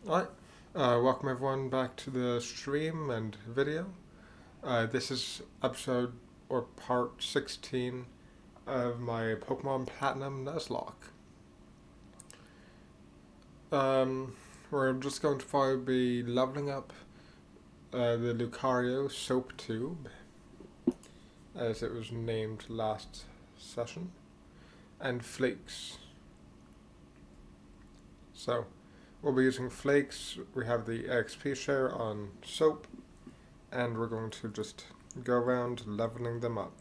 Alright, welcome everyone back to the stream and video. This is episode or part 16 of my Pokemon Platinum Nuzlocke. We're just going to probably be leveling up the Lucario Soap Tube, as it was named last session, and Flakes. So, we'll be using Flakes. We have the XP share on Soap, and we're going to just go around leveling them up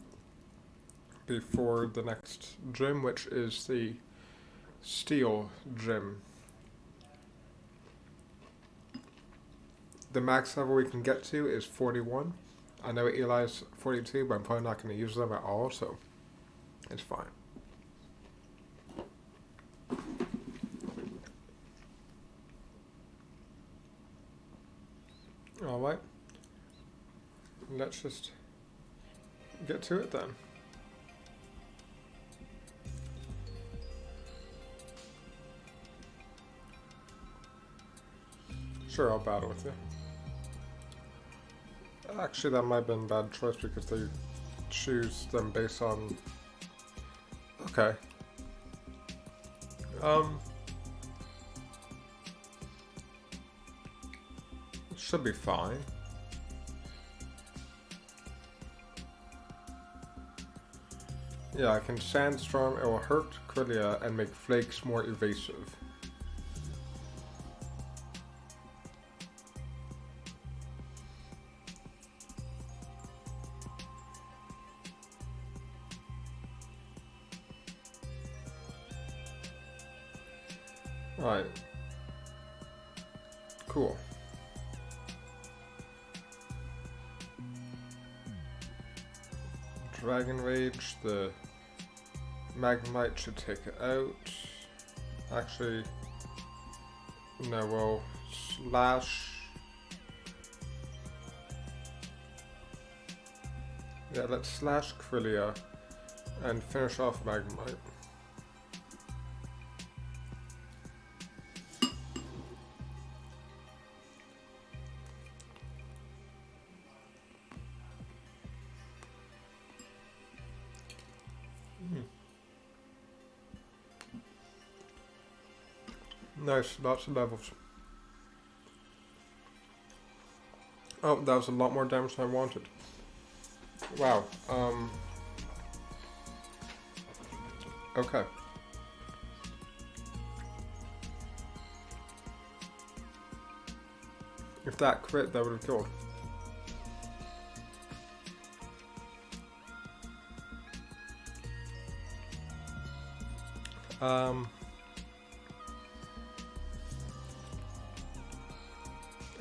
before the next gym, which is the Steel Gym. The max level we can get to is 41. I know Eli's 42, but I'm probably not going to use them at all, so it's fine. Alright. Let's just get to it then. Sure, I'll battle with you. Actually, that might have been a bad choice because they choose them based on... Okay. It should be fine. Yeah, I can Sandstorm, it will hurt Quillia and make Flakes more evasive. Alright. Cool. Dragon Rage, the Magnemite should take it out. Actually, no, we'll Slash. Yeah, let's Slash Quillia and finish off Magnemite. Nice, lots of levels. Oh, that was a lot more damage than I wanted. Wow, okay. If that crit, that would have killed.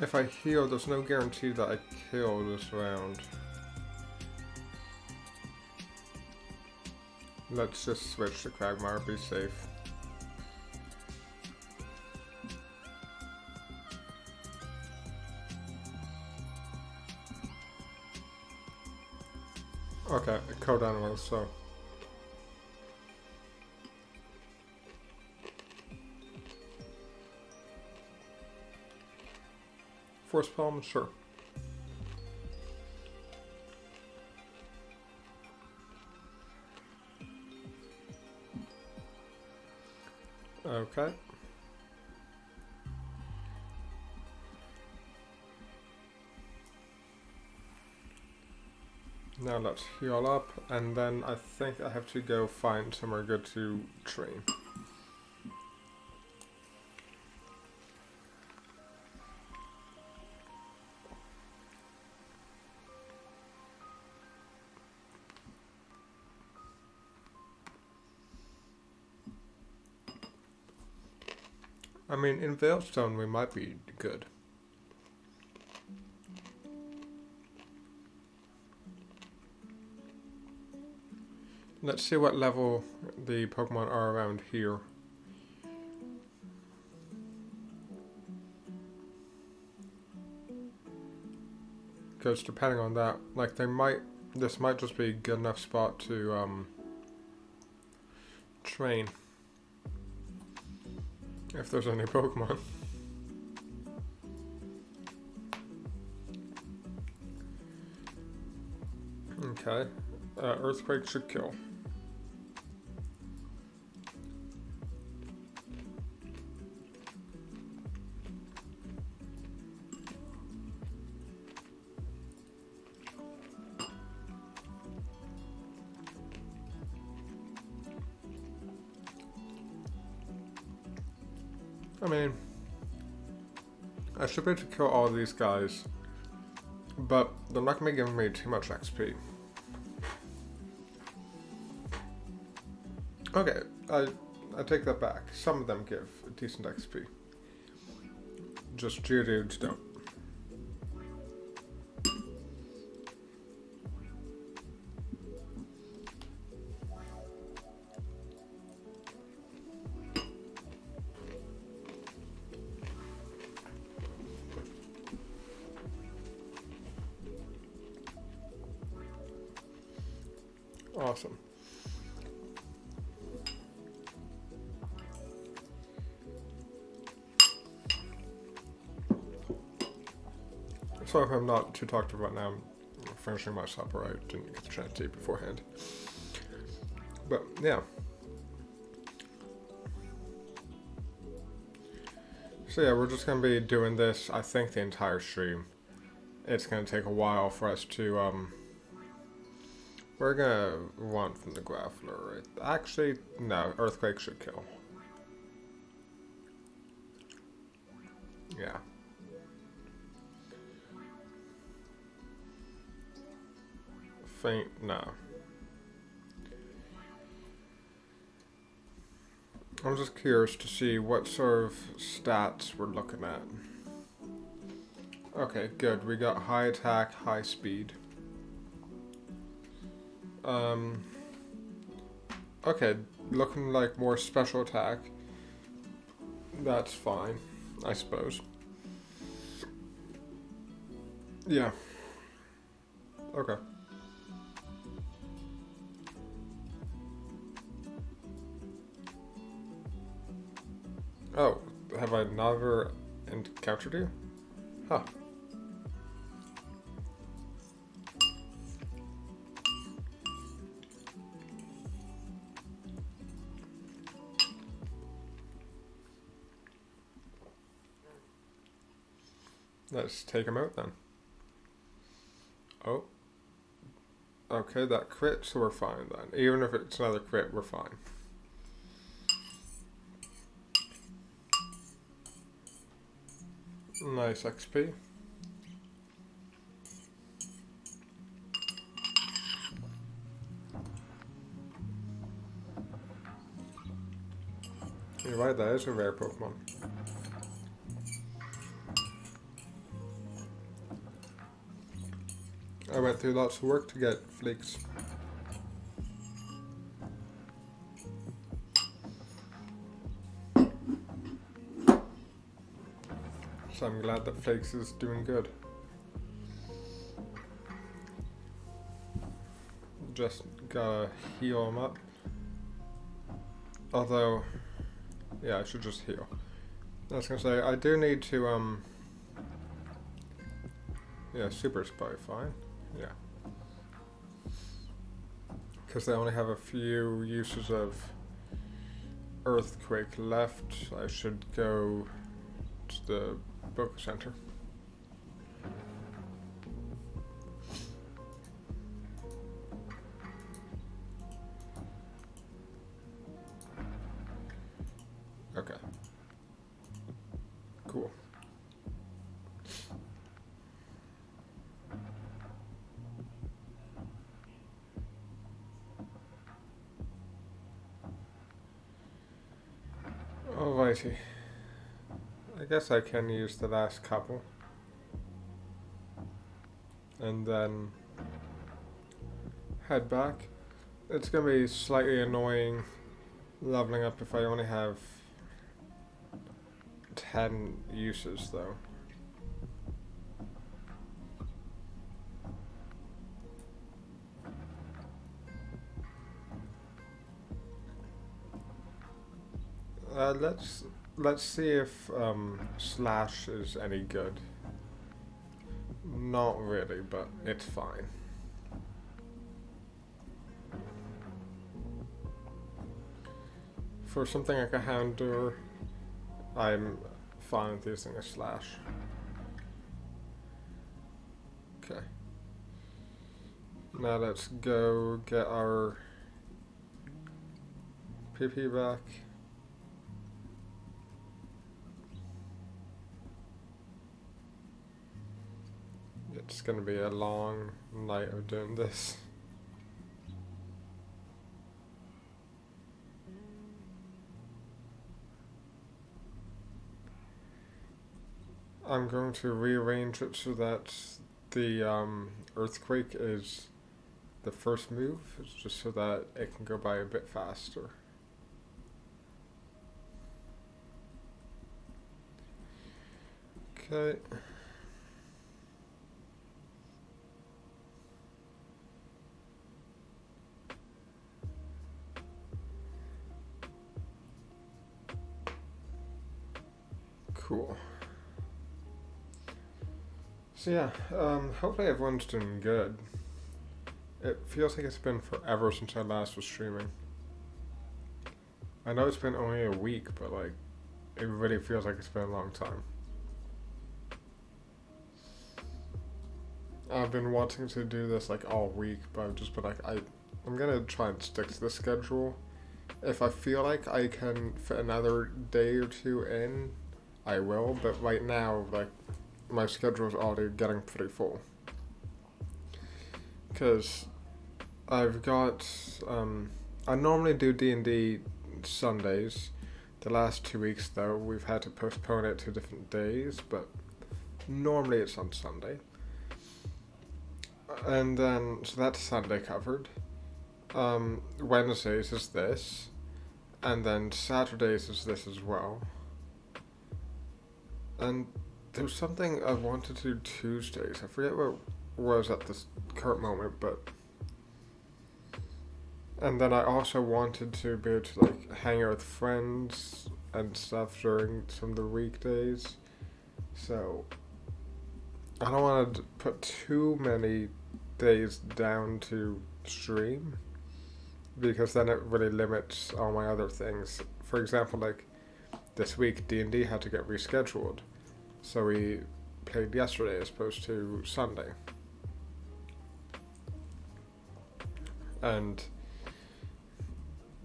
If I heal, there's no guarantee that I kill this round. Let's just switch to Quagmire, be safe. Okay, it killed animals, so... Force Palm, sure. Okay. Now let's heal up, and then I think I have to go find somewhere good to train. I mean, in Veilstone we might be good. Let's see what level the Pokemon are around here. Because depending on that, like this might just be a good enough spot to train. If there's any Pokemon. Okay. Earthquake should kill. I mean, I should be able to kill all these guys, but they're not going to be giving me too much XP. Okay, I take that back. Some of them give a decent XP. Just Geodudes don't. Awesome. Sorry if I'm not too talkative right now. I'm finishing my supper. I didn't get the chance to eat beforehand. But, yeah. So yeah, we're just going to be doing this, I think, the entire stream. It's going to take a while for us to, we're going to want from the Grappler, right? Actually, no, Earthquake should kill. Yeah. Faint, no. I'm just curious to see what sort of stats we're looking at. Okay, good. We got high attack, high speed. Okay, looking like more special attack. That's fine, I suppose. Yeah. Okay. Oh, have I never encountered you? Huh. Let's take him out then. Oh. Okay, that crit, so we're fine then. Even if it's another crit, we're fine. Nice XP. You're right, that is a rare Pokemon. I went through lots of work to get Flakes. So I'm glad that Flakes is doing good. Just gotta heal him up. Although, yeah, I should just heal. I was gonna say, I do need to, yeah, Super's probably fine. Yeah. Because they only have a few uses of Earthquake left, I should go to the book center. Okay. Cool. Alrighty. I guess I can use the last couple. And then head back. It's going to be slightly annoying leveling up if I only have 10 uses though. Let's see if Slash is any good. Not really, but it's fine. For something like a Houndour, I'm fine with using a slash. Okay. Now let's go get our PP back. It's gonna be a long night of doing this. I'm going to rearrange it so that the earthquake is the first move, just so that it can go by a bit faster. Okay. Cool. So yeah, hopefully everyone's doing good. It feels like it's been forever since I last was streaming. I know it's been only a week, but like, it really feels like it's been a long time. I've been wanting to do this like all week, but I've just been like, I'm gonna try and stick to the schedule. If I feel like I can fit another day or two in, I will, but right now, like, my schedule is already getting pretty full. Because I've got, I normally do D&D Sundays. The last 2 weeks, though, we've had to postpone it to different days, but normally it's on Sunday. And then, so that's Sunday covered. Wednesdays is this. And then Saturdays is this as well. And there's something I wanted to do Tuesdays. I forget what it was at this current moment, but... And then I also wanted to be able to, like, hang out with friends and stuff during some of the weekdays. So, I don't want to put too many days down to stream, because then it really limits all my other things. For example, like, this week D&D had to get rescheduled. So we played yesterday as opposed to Sunday. And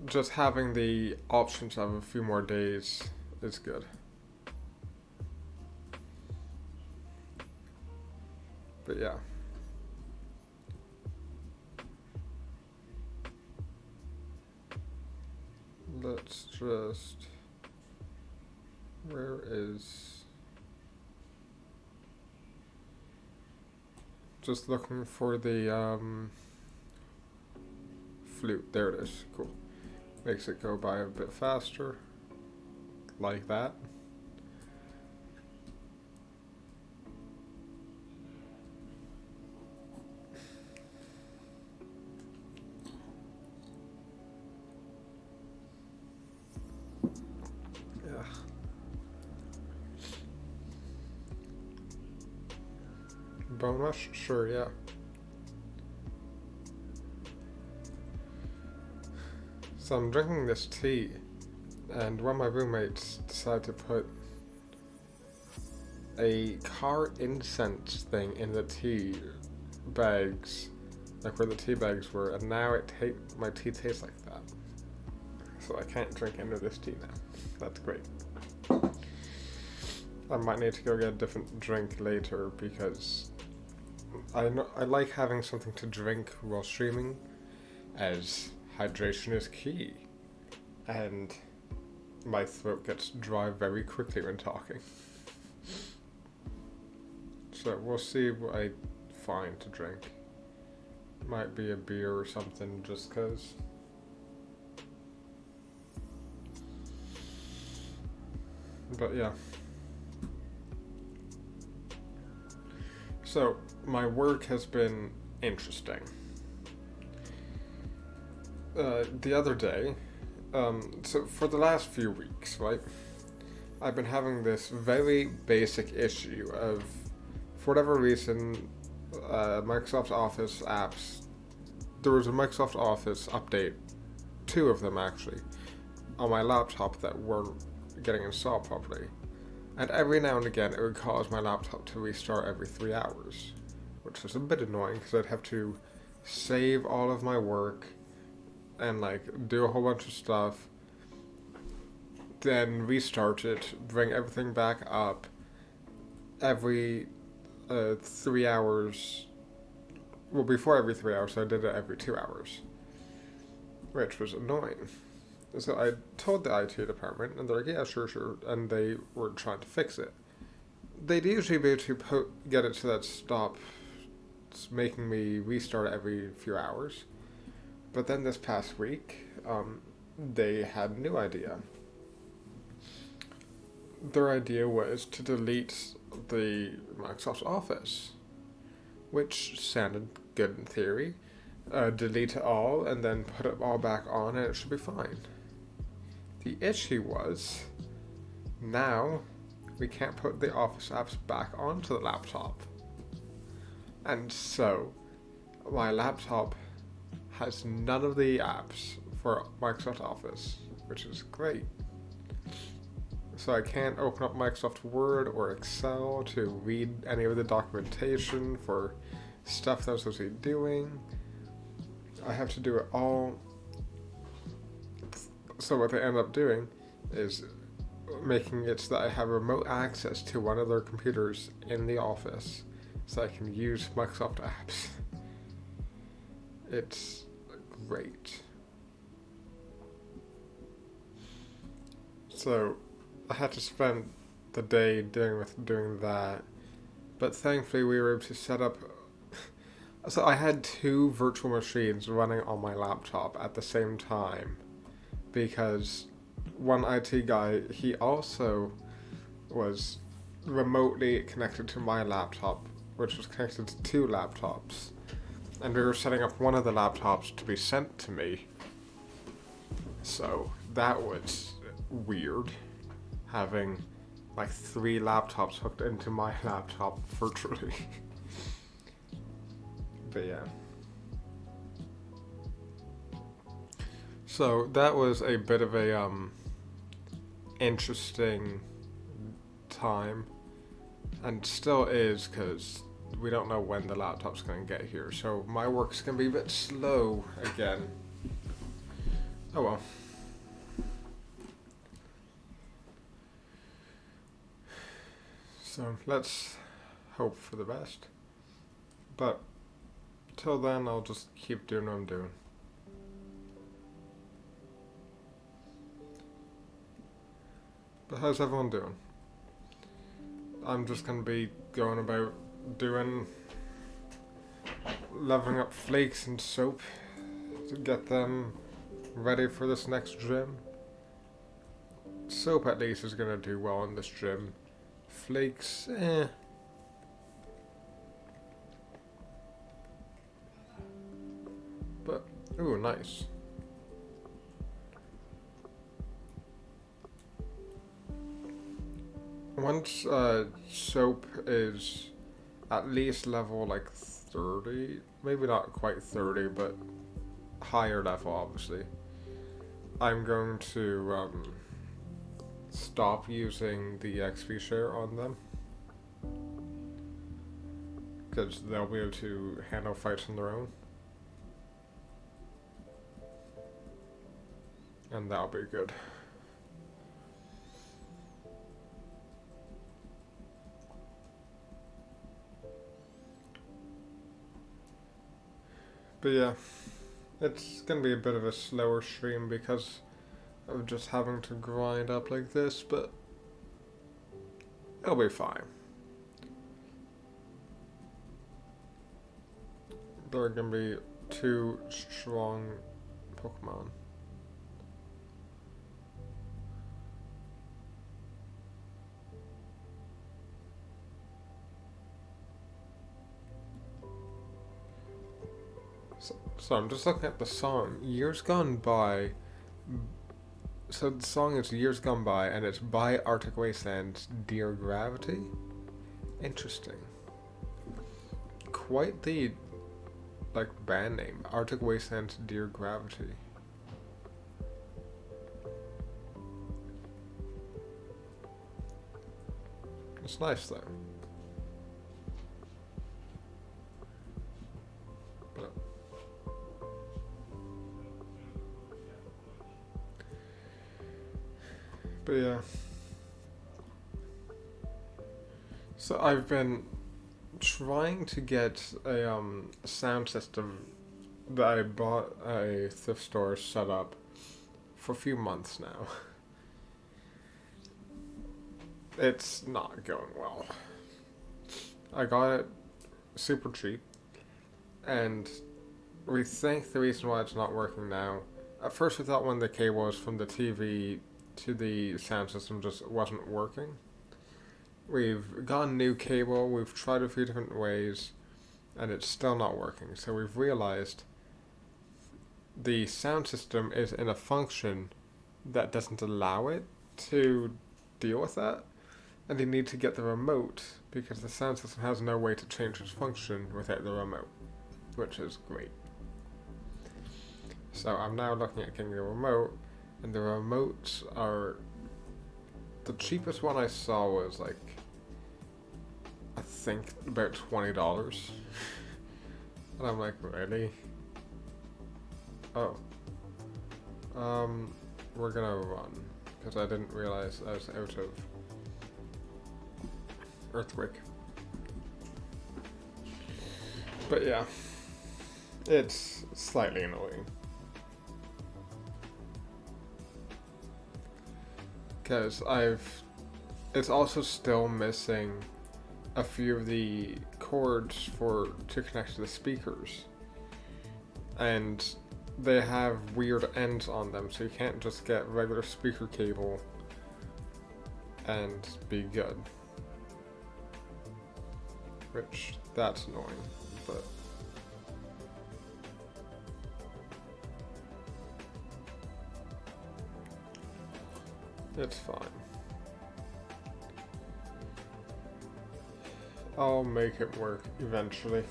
just having the options of a few more days is good. But yeah. Let's just... Where is... Just looking for the flute. There it is. Cool. Makes it go by a bit faster. Like that. Yeah. Bone rush? Sure, yeah. So I'm drinking this tea, and one of my roommates decided to put a car incense thing in the tea bags, like where the tea bags were, and now my tea tastes like that. So I can't drink any of this tea now. That's great. I might need to go get a different drink later, because I like having something to drink while streaming, as hydration is key, and my throat gets dry very quickly when talking. So we'll see what I find to drink. Might be a beer or something, just 'cause. But yeah. So, my work has been interesting. The other day, so for the last few weeks, right, I've been having this very basic issue of, for whatever reason, Microsoft Office apps, there was a Microsoft Office update, 2 of them actually, on my laptop that weren't getting installed properly. And every now and again, it would cause my laptop to restart every 3 hours, which was a bit annoying because I'd have to save all of my work and like do a whole bunch of stuff, then restart it, bring everything back up every 3 hours. Well, before every 3 hours, so I did it every 2 hours, which was annoying. So I told the IT department, and they're like, yeah, sure, and they were trying to fix it. They'd usually be able to get it so that stops making me restart every few hours. But then this past week, they had a new idea. Their idea was to delete the Microsoft Office, which sounded good in theory. Delete it all and then put it all back on and it should be fine. The issue was, now we can't put the Office apps back onto the laptop. And so, my laptop has none of the apps for Microsoft Office, which is great. So I can't open up Microsoft Word or Excel to read any of the documentation for stuff that I'm supposed to be doing. I have to do it all. So what they end up doing is making it so that I have remote access to one of their computers in the office so I can use Microsoft apps. It's great. So I had to spend the day doing that, but thankfully we were able to set up. So I had 2 virtual machines running on my laptop at the same time, because one IT guy, he also was remotely connected to my laptop, which was connected to 2 laptops, and we were setting up one of the laptops to be sent to me. So that was weird, having like 3 laptops hooked into my laptop virtually. But yeah. So that was a bit of a interesting time, and still is, because we don't know when the laptop's going to get here, so my work's going to be a bit slow again. Oh well. So let's hope for the best. But till then, I'll just keep doing what I'm doing. But how's everyone doing? I'm just going to be going about leveling up flakes and soap to get them ready for this next gym. Soap at least is going to do well in this gym. Flakes, But, ooh, nice. Once soap is at least level like 30, maybe not quite 30, but higher level obviously, I'm going to stop using the XP share on them, because they'll be able to handle fights on their own, and that'll be good. But yeah, it's gonna be a bit of a slower stream because of just having to grind up like this, but it'll be fine. There are gonna be 2 strong Pokemon. So I'm just looking at the song, Years Gone By. So the song is Years Gone By, and it's by Arctic Wasteland's Dear Gravity. Interesting. Quite the, band name, Arctic Wasteland's Dear Gravity. It's nice though. But yeah. So I've been trying to get a sound system that I bought at a thrift store set up for a few months now. It's not going well. I got it super cheap, and we think the reason why it's not working now. At first, we thought one of the cables from the TV to the sound system just wasn't working. We've got a new cable, we've tried a few different ways, and it's still not working. So we've realized the sound system is in a function that doesn't allow it to deal with that, and you need to get the remote because the sound system has no way to change its function without the remote, which is great. So I'm now looking at getting the remote, and the remotes are... The cheapest one I saw was like, I think about $20. And I'm like, really? Oh. We're gonna run, because I didn't realize I was out of earthquake. But yeah, it's slightly annoying. Because it's also still missing a few of the cords to connect to the speakers. And they have weird ends on them, so you can't just get regular speaker cable and be good. Which, that's annoying, but... It's fine. I'll make it work eventually.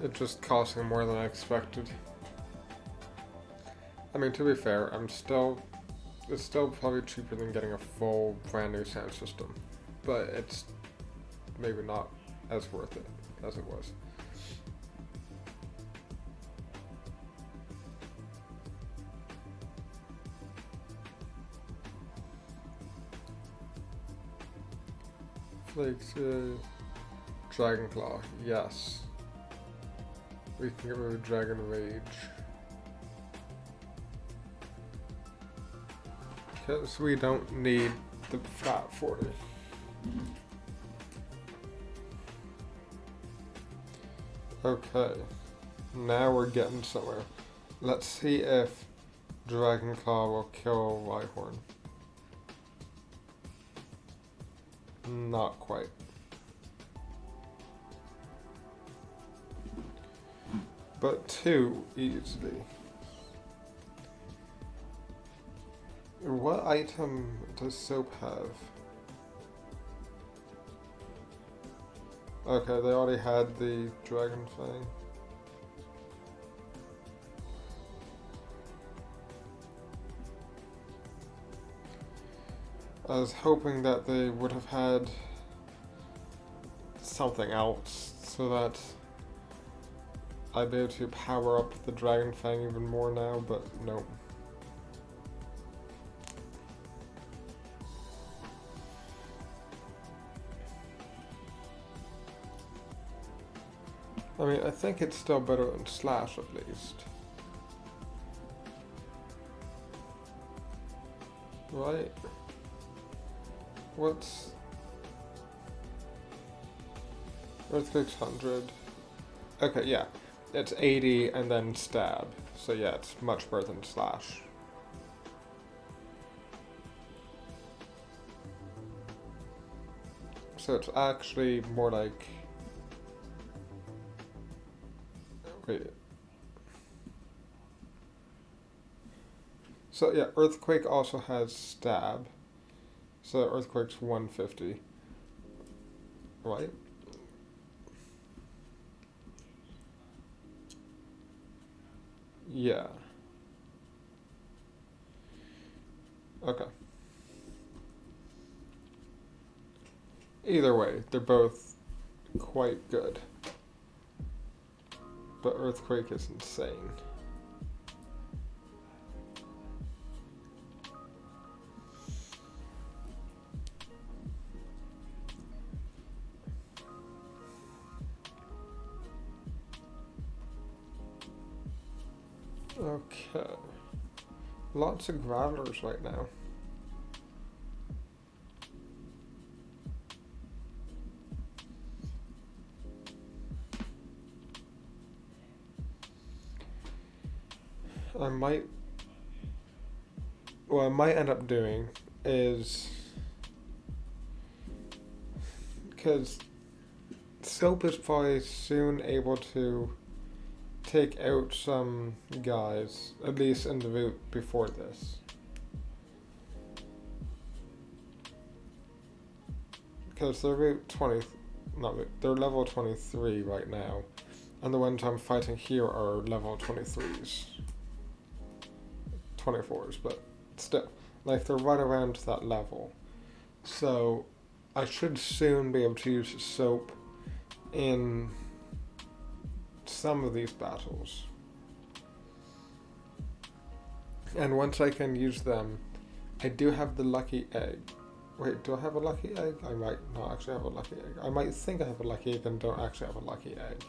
It's just costing more than I expected. I mean, to be fair, it's still probably cheaper than getting a full brand new sound system, but it's maybe not as worth it as it was. Flakes, Dragon Claw, yes. We can get rid of Dragon Rage. Because we don't need the flat 40. Okay, now we're getting somewhere. Let's see if Dragon Claw will kill Rhyhorn. Not quite. But 2 easily. What item does Soap have? Okay, they already had the Dragon Fang. I was hoping that they would have had something else so that I'd be able to power up the Dragon Fang even more now, but nope. I mean, I think it's still better than Slash at least. Right? What's... Earthquake's 100. Okay, yeah. It's 80 and then Stab. So yeah, it's much better than Slash. So it's actually more like... Wait. So yeah, Earthquake also has Stab. So Earthquake's 150. Right? Yeah. Okay. Either way, they're both quite good. But Earthquake is insane. Okay. Lots of Gravelers right now. What I might end up doing is, because Soap is probably soon able to take out some guys, at least in the route before this. Because they're they're level 23 right now, and the ones I'm fighting here are level 23s. 24s, but still, like, they're right around that level. So I should soon be able to use Soap in some of these battles. And once I can use them, I do have the lucky egg. Wait, do I have a lucky egg? I might not actually have a lucky egg. I might think I have a lucky egg and don't actually have a lucky egg.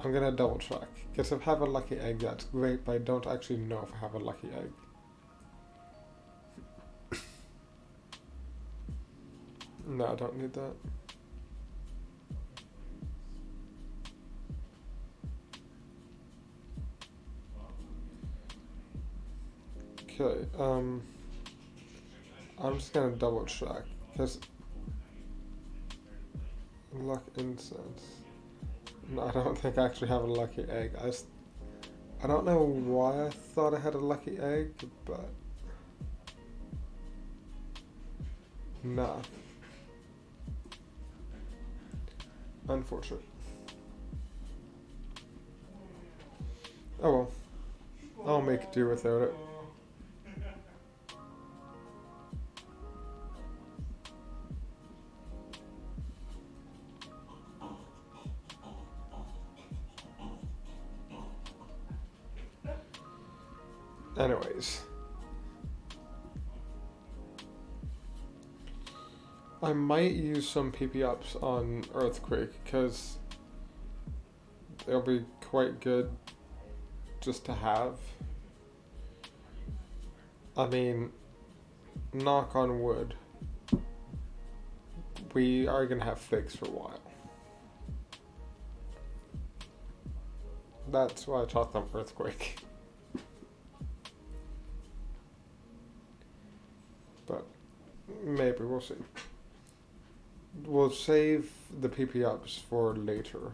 I'm gonna double check, because if I have a lucky egg, that's great, but I don't actually know if I have a lucky egg. No, I don't need that. Okay, I'm just gonna double check, because luck incense. No, I don't think I actually have a lucky egg. I don't know why I thought I had a lucky egg, but nah. Unfortunate. Oh well. I'll make do without it. Anyways. I might use some PP ups on Earthquake, because they'll be quite good just to have. I mean, knock on wood, we are gonna have flakes for a while. That's why I taught them Earthquake. But maybe, we'll see. We'll save the PP ups for later.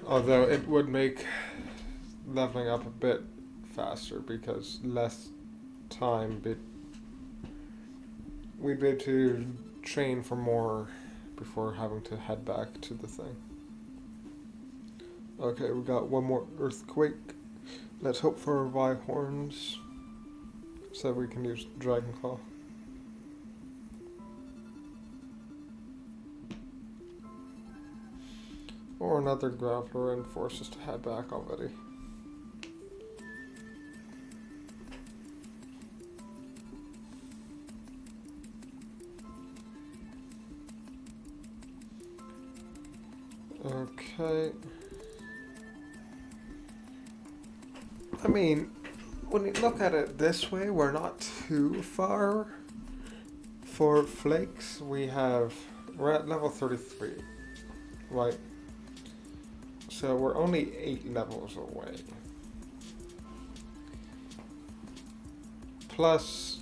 Although it would make leveling up a bit faster, because less time, we'd be able to train for more before having to head back to the thing. Okay, we got one more Earthquake. Let's hope for Rhyhorns, so we can use Dragon Claw. Or another Graveler and force us to head back already. Okay. I mean, when you look at it this way, we're not too far. For Flakes, we're at level 33, right? So we're only 8 levels away. Plus,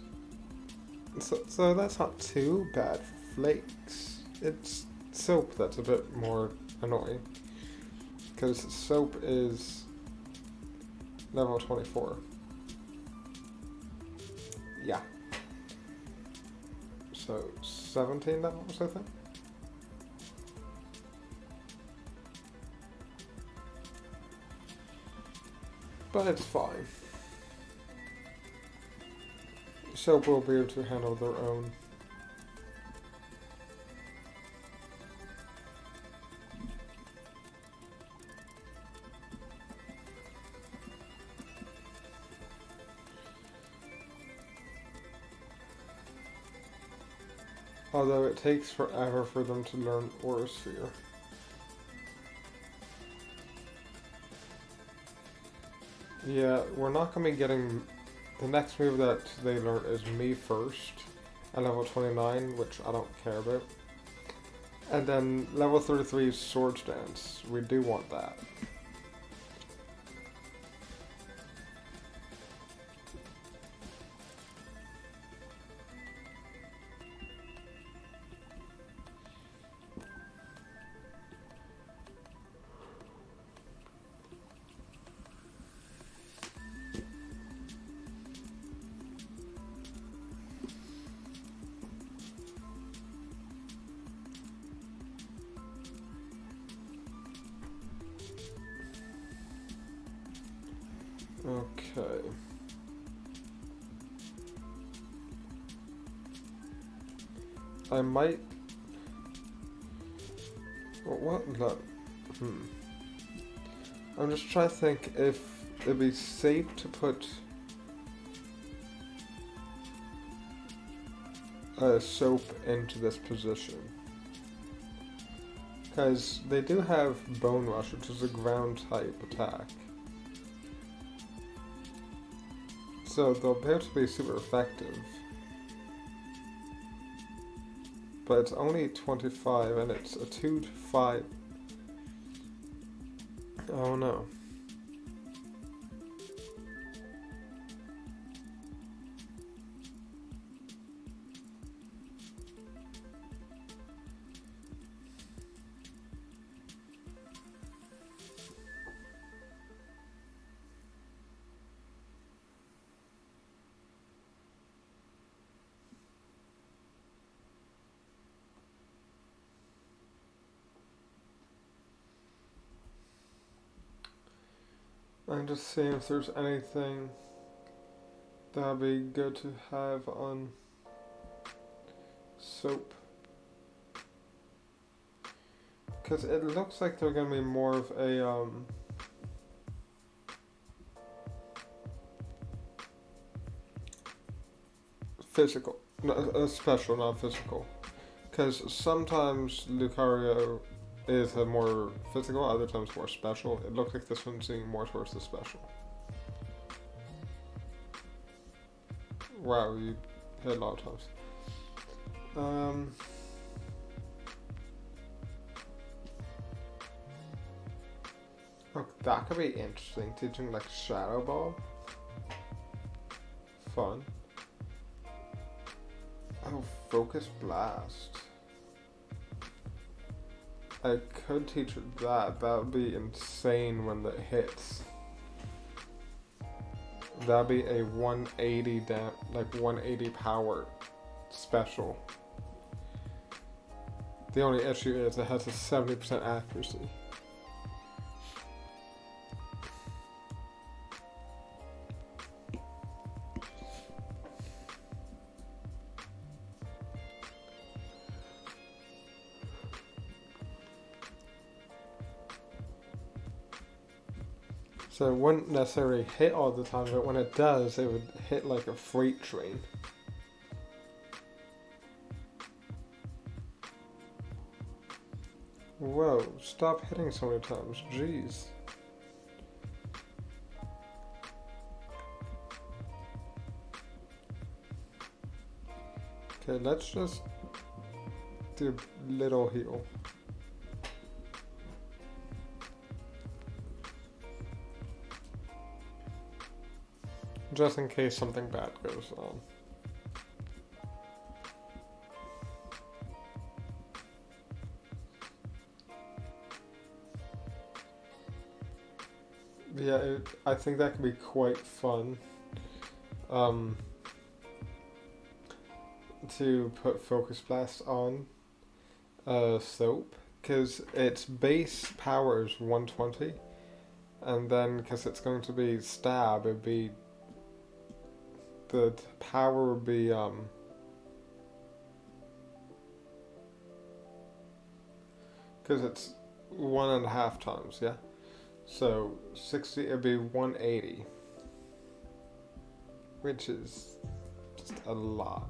so that's not too bad for Flakes. It's Soap that's a bit more annoying, because Soap is level 24. Yeah. So 17 levels, I think. But it's fine. Soap will be able to handle their own. Although it takes forever for them to learn Aura Sphere. Yeah, we're not going to be getting... The next move that they learn is Me First at level 29, which I don't care about. And then level 33 is Swords Dance. We do want that. Okay. I might... What? No. I'm just trying to think if it'd be safe to put a Soap into this position. Because they do have Bone Rush, which is a ground type attack. So they'll be able to be super effective. But it's only 25 and it's a 2 to 5. Oh no. I'm just seeing if there's anything that'd be good to have on Soap. Because it looks like they're going to be more of a physical, a special, not physical. Because sometimes Lucario is a more physical, other times more special. It looks like this one's leaning more towards the special. Wow, you hit a lot of times. Oh, that could be interesting, teaching like Shadow Ball. Fun. Oh, Focus Blast. I could teach it that. That would be insane when it hits. That'd be a 180 like 180 power special. The only issue is it has a 70% accuracy. So it wouldn't necessarily hit all the time, but when it does, it would hit like a freight train. Whoa, stop hitting so many times, jeez. Okay, let's just do a little heal. Just in case something bad goes on. Yeah, I think that could be quite fun. To put Focus Blast on Soap, because its base power is 120, and then because it's going to be Stab, it'd be the power would be because it's 1.5 times, yeah. So 60, it'd be 180, which is just a lot.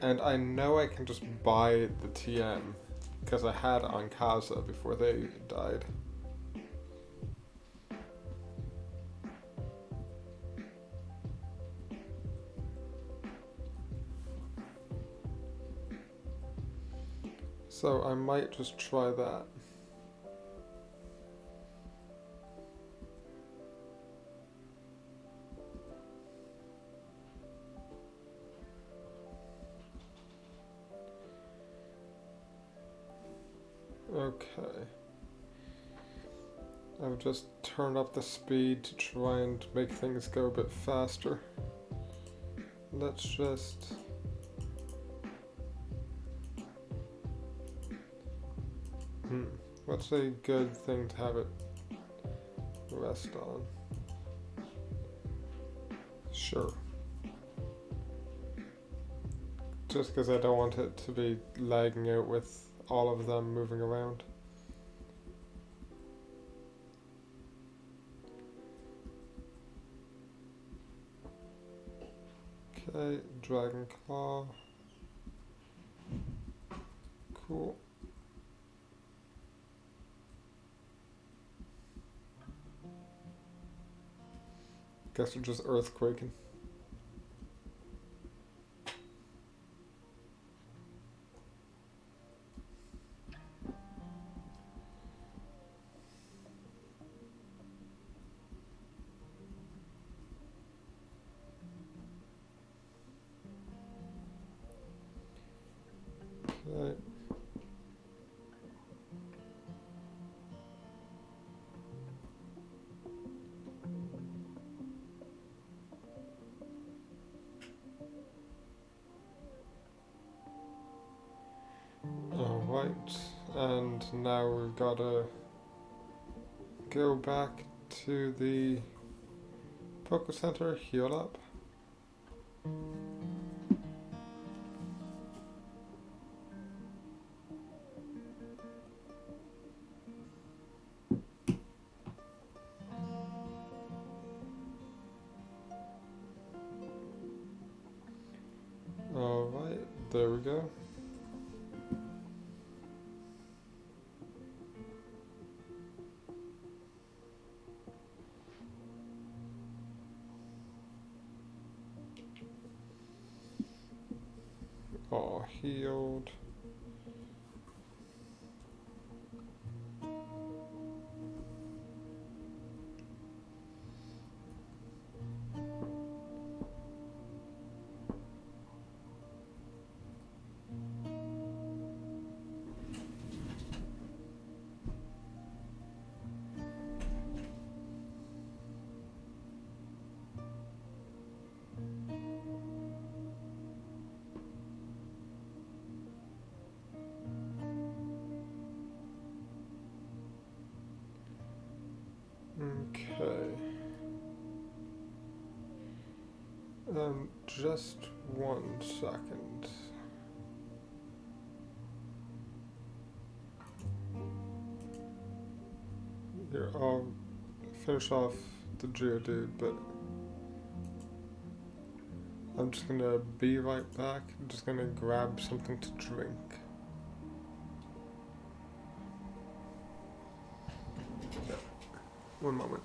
And I know I can just buy the TM because I had on Kaza before they died. So I might just try that. Okay. I've just turned up the speed to try and make things go a bit faster. Let's just... What's a good thing to have it rest on? Sure. Just because I don't want it to be lagging out with all of them moving around. Okay, Dragon Claw. Cool. Guess we're just earthquaking. Okay. Alright, and now we've gotta go back to the Poké Center, heal up. Alright, there we go. All healed. Okay. Just 1 second. Here, I'll finish off the Geodude, but I'm just gonna be right back. I'm just gonna grab something to drink. Yeah. 1 moment.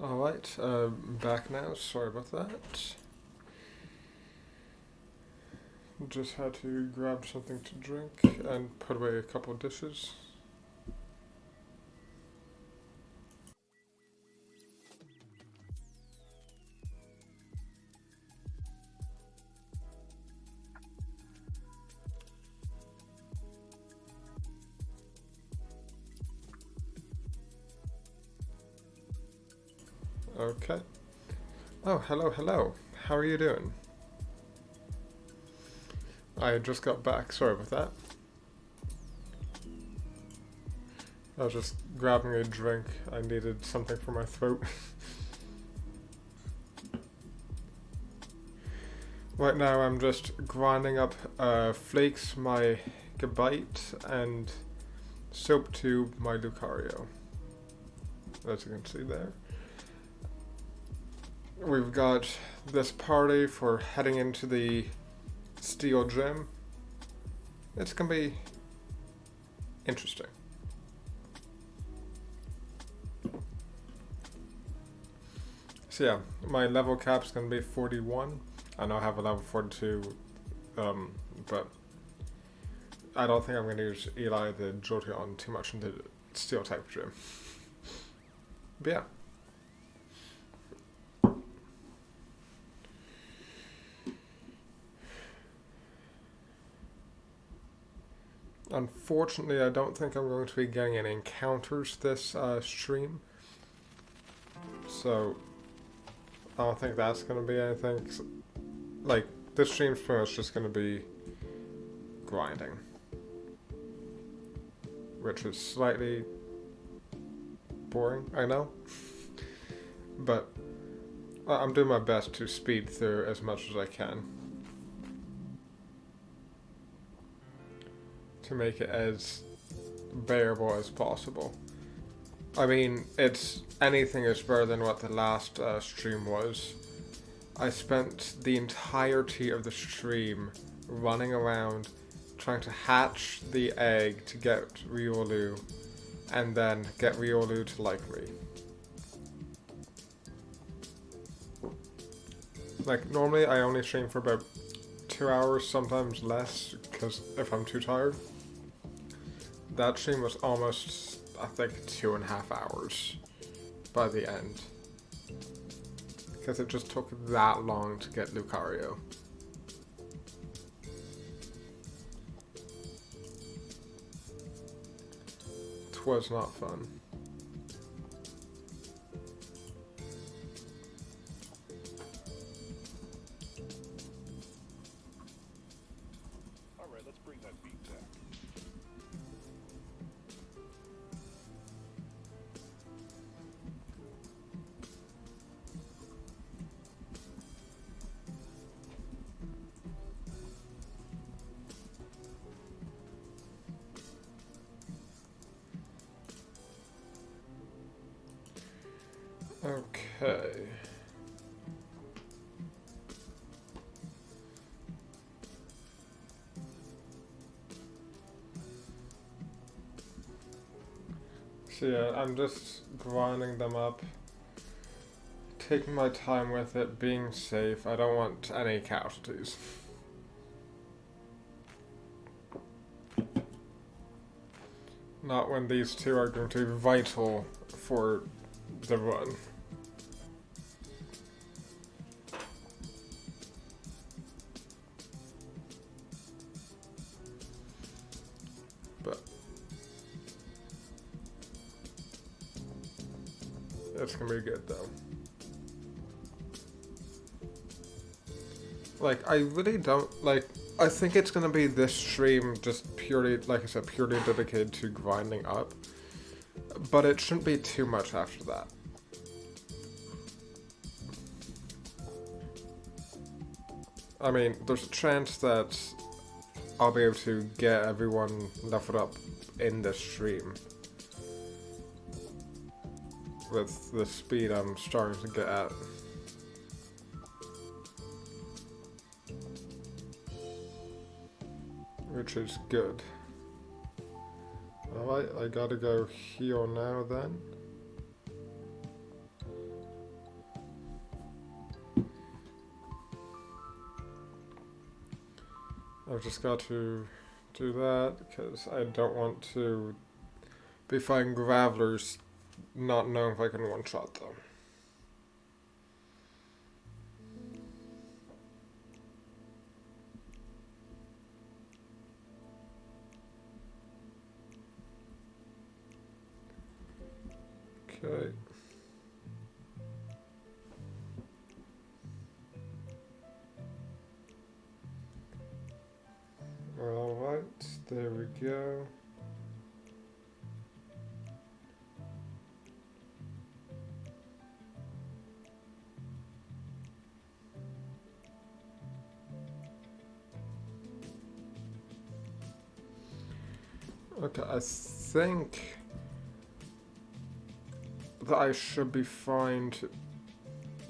Alright, back now. Sorry about that. Just had to grab something to drink and put away a couple of dishes. Okay. Oh, hello, hello. How are you doing? I just got back. Sorry about that. I was just grabbing a drink. I needed something for my throat. Right now I'm just grinding up flakes, my Gabite, and soap to my Lucario. As you can see there. We've got this party for heading into the Steel Gym. It's gonna be interesting. So yeah, my level cap's gonna be 41. I know I have a level 42, but I don't think I'm gonna use Eli the Jolteon too much in the Steel type gym. But yeah. Unfortunately, I don't think I'm going to be getting any encounters this stream. So, I don't think that's going to be anything. Like, this stream's pretty much just going to be grinding. Which is slightly boring, I know. But I'm doing my best to speed through as much as I can. To make it as bearable as possible. I mean, anything is better than what the last stream was. I spent the entirety of the stream running around trying to hatch the egg to get Riolu, and then get Riolu to like me. Like, normally I only stream for about 2 hours, sometimes less, because if I'm too tired. That stream was almost, I think, 2.5 hours by the end. Because it just took that long to get Lucario. It was not fun. Alright, let's bring that beat back. Okay. So yeah, I'm just grinding them up. Taking my time with it, being safe. I don't want any casualties. Not when these two are going to be vital for the run. But it's gonna be good though. Like, I really don't, like, I think it's gonna be this stream just purely, like I said, purely dedicated to grinding up. But it shouldn't be too much after that. I mean, there's a chance that I'll be able to get everyone leveled up in this stream. With the speed I'm starting to get at. Which is good. Alright, I gotta go heal now then. I've just got to do that because I don't want to be fighting Gravelers not knowing if I can one-shot them. Okay. Alright, there we go. Okay, I think that I should be fine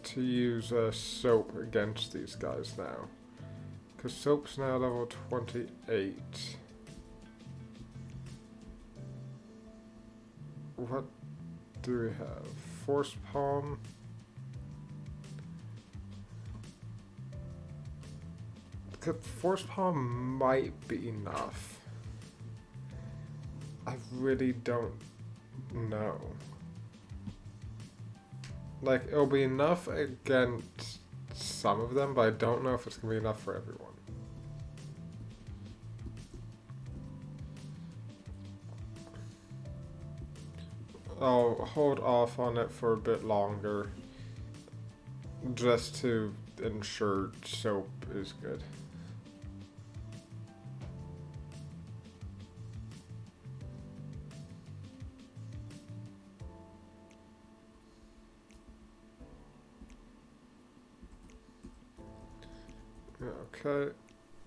to use soap against these guys now. Because soap's now level 28. What do we have? Force Palm. Force Palm might be enough. I really don't know. Like, it'll be enough against some of them, but I don't know if it's going to be enough for everyone. I'll hold off on it for a bit longer, just to ensure soap is good. Okay,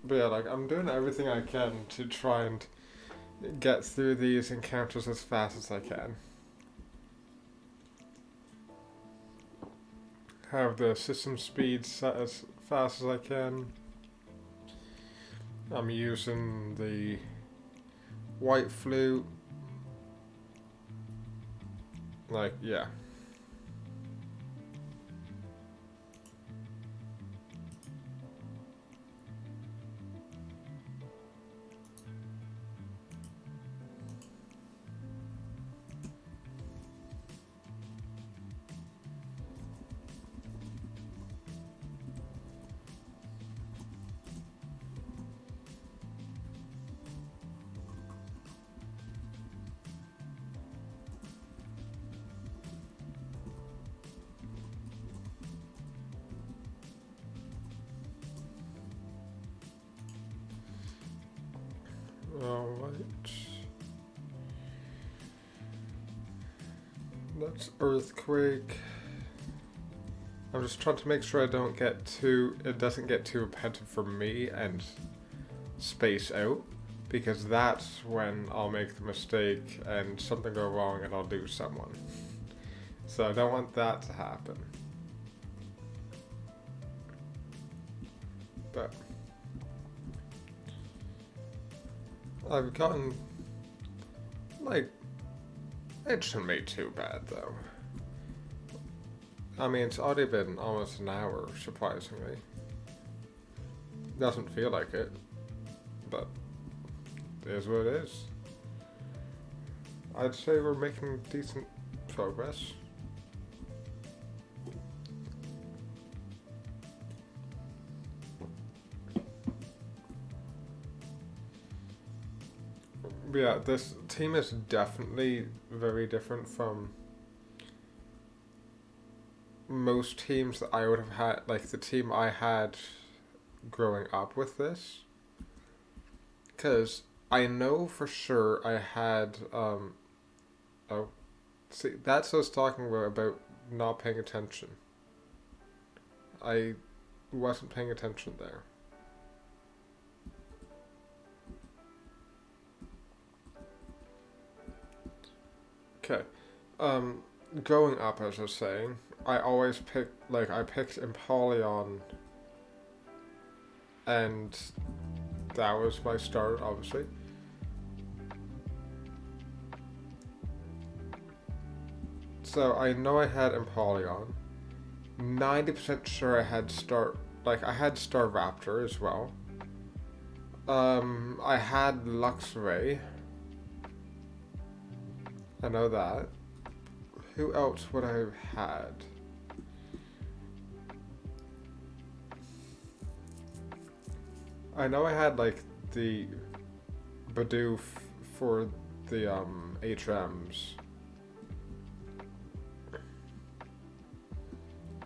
but yeah, like, I'm doing everything I can to try and get through these encounters as fast as I can. Have the system speed set as fast as I can. I'm using the white flute. Like, yeah. Alright. That's Earthquake. I'm just trying to make sure it doesn't get too repetitive for me and space out, because that's when I'll make the mistake and something go wrong and I'll lose someone. So I don't want that to happen. But I've gotten, like, it shouldn't be too bad though. I mean, it's already been almost an hour, surprisingly. Doesn't feel like it, but it is what it is. I'd say we're making decent progress. But yeah, this team is definitely very different from most teams that I would have had, like the team I had growing up with this. Because I know for sure I had, oh, see, that's what I was talking about not paying attention. I wasn't paying attention there. Okay. Growing up, as I was saying, I always picked Empoleon, and that was my start, obviously. So I know I had Empoleon. 90% sure I had I had Staraptor as well. I had Luxray. I know that. Who else would I have had? I know I had like the Bidoof for the HMs.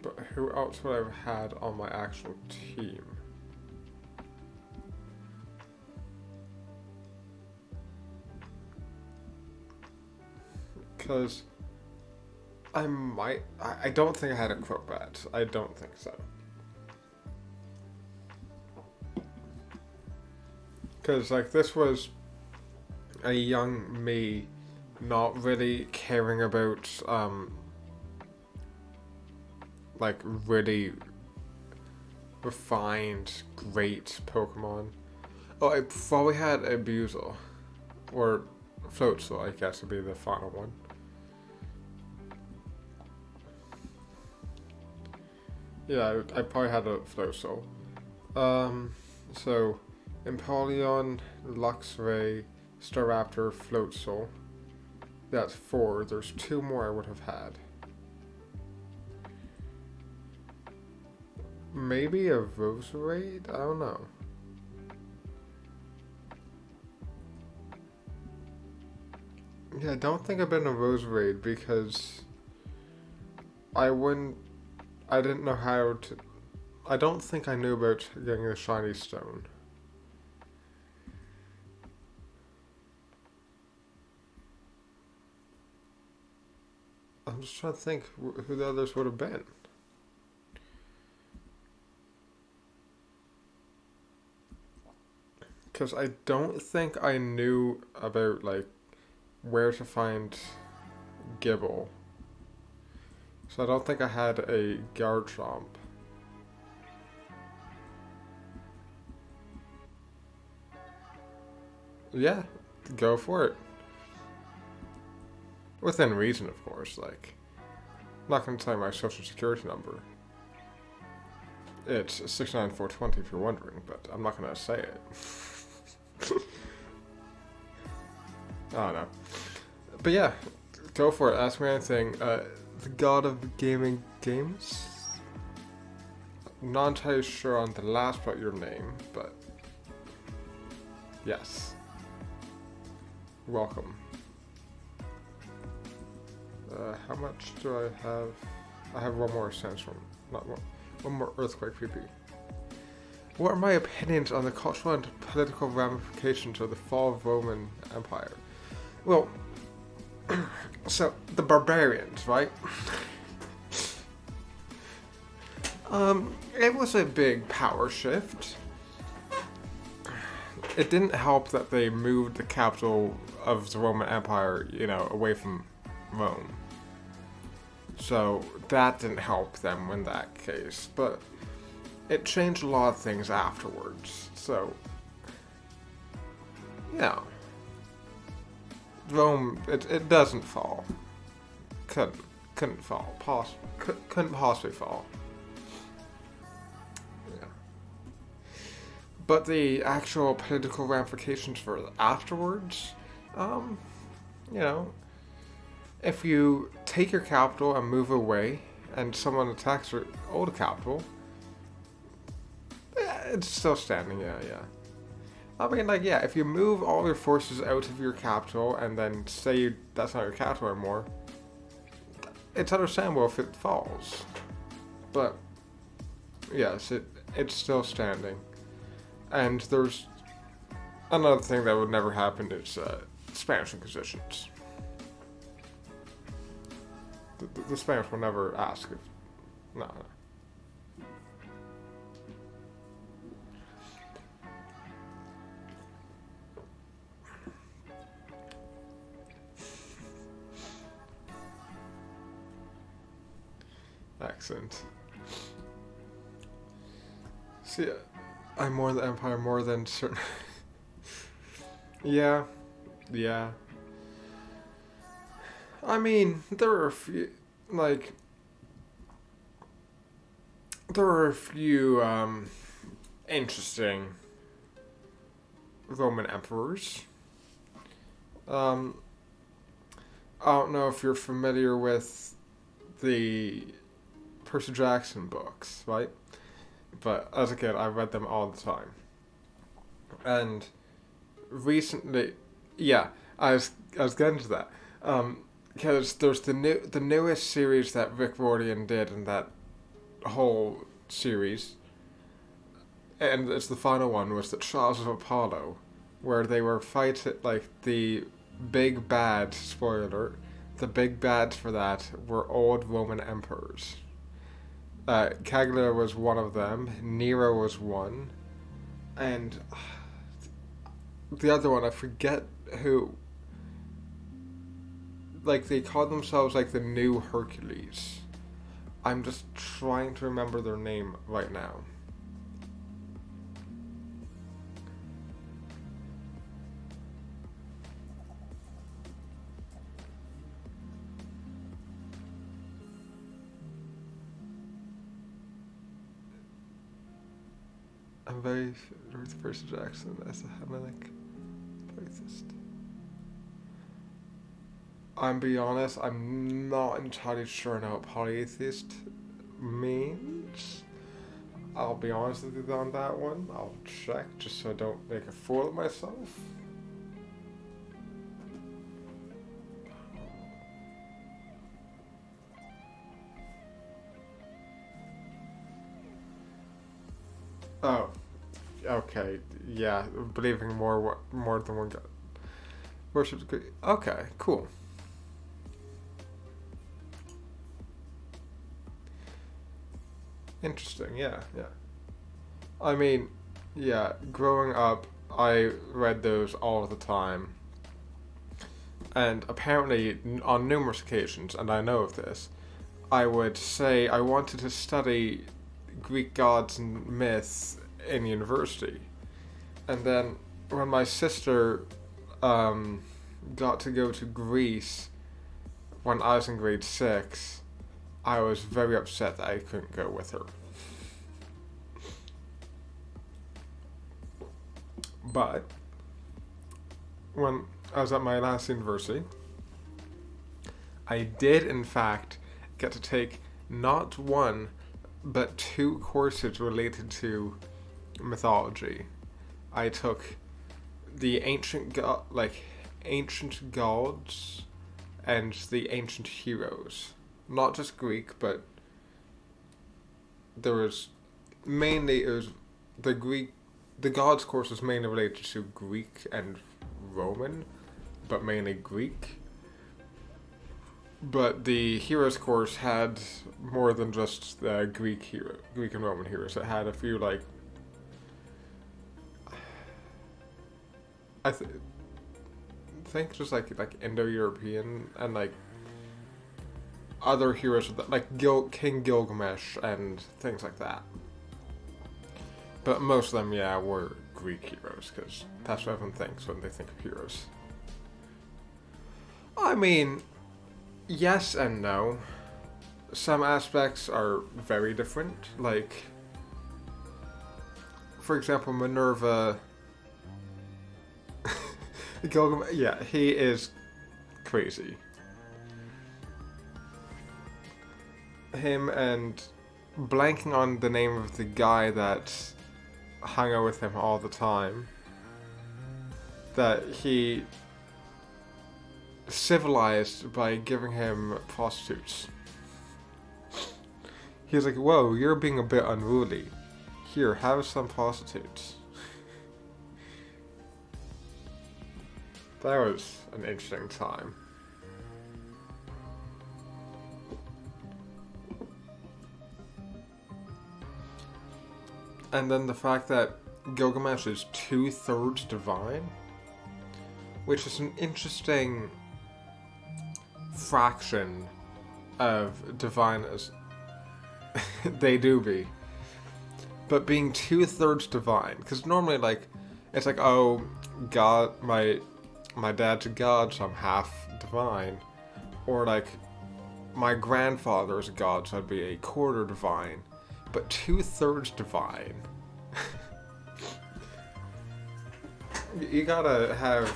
But who else would I have had on my actual team? Because I don't think I had a Crobat. I don't think so. Because, like, this was a young me not really caring about, like, really refined, great Pokemon. Oh, I probably had a Buizel. Or Floatzel, I guess, would be the final one. Yeah, I probably had a Floatzel. So Empoleon, Luxray, Staraptor, Floatzel. That's 4. There's 2 more I would have had. Maybe a Roserade? I don't know. Yeah, I don't think I've been a Roserade because I didn't know how to. I don't think I knew about getting the shiny stone. I'm just trying to think who the others would have been. Because I don't think I knew about, like, where to find Gibble. So I don't think I had a Garchomp. Yeah, go for it. Within reason, of course. Like, I'm not going to tell you my social security number. It's 69420 if you're wondering, but I'm not going to say it. I don't know. But yeah, go for it. Ask me anything. The god of gaming games? I'm not entirely sure on the last part of your name, but yes. Welcome. How much do I have? I have one more Sandstorm. Not one. One more Earthquake PP. What are my opinions on the cultural and political ramifications of the fall of Roman Empire? Well, so the barbarians, right? It was a big power shift. It didn't help that they moved the capital of the Roman Empire, away from Rome. So that didn't help them in that case, but it changed a lot of things afterwards. So, Rome, it doesn't fall. Couldn't fall. Couldn't possibly fall. Yeah. But the actual political ramifications for afterwards, if you take your capital and move away, and someone attacks your old capital, it's still standing, yeah. I mean, if you move all your forces out of your capital and then say that's not your capital anymore, it's understandable if it falls. But, yes, it's still standing. And there's another thing that would never happen is Spanish Inquisitions. The Spanish will never ask if... No. Accent. See, I'm more the Empire more than certain... Yeah. I mean, there are a few, interesting Roman emperors. I don't know if you're familiar with the Percy Jackson books, right? But as a kid, I read them all the time. And recently, yeah, I was getting to that. Because there's the newest series that Rick Riordan did in that whole series, and it's the final one, was the Trials of Apollo, where they were fighting, like, the big bad, spoiler alert, the big bads for that were old Roman emperors. Caligula was one of them, Nero was one, and the other one, I forget who. Like, they called themselves, like, the new Hercules. I'm just trying to remember their name right now. I'm very familiar with Percy Jackson as a Hellenic polytheist. I'm be honest, I'm not entirely sure now what polytheist means. I'll be honest with you on that one. I'll check just so I don't make a fool of myself. Oh, okay, yeah, believing more than one God. Worship. Okay, cool. Interesting, yeah. I mean, yeah, growing up, I read those all the time. And apparently, on numerous occasions, and I know of this, I would say I wanted to study Greek gods and myths in university. And then, when my sister got to go to Greece when I was in grade 6, I was very upset that I couldn't go with her. But when I was at my last university, I did in fact get to take not one, but 2 courses related to mythology. I took the ancient gods and the ancient heroes. Not just Greek, but there was mainly, it was the gods course was mainly related to Greek and Roman, but mainly Greek. But the heroes course had more than just the Greek and Roman heroes. It had a few, like, I think just like Indo-European and like other heroes like King Gilgamesh and things like that. But most of them, yeah, were Greek heroes, because that's what everyone thinks when they think of heroes. I mean, yes and no. Some aspects are very different. Like, for example, Minerva. Gilgamesh, yeah, he is crazy. Him and blanking on the name of the guy that hung out with him all the time, that he civilized by giving him prostitutes. He was like, whoa, you're being a bit unruly. Here, have some prostitutes. That was an interesting time. And then the fact that Gilgamesh is 2/3 divine, which is an interesting fraction of divine as they do be. But being 2/3 divine, because normally, like, it's like, oh, God, my dad's a god, so I'm half divine. Or like, my grandfather is a god, so I'd be a quarter divine. But 2/3 divine. You gotta have.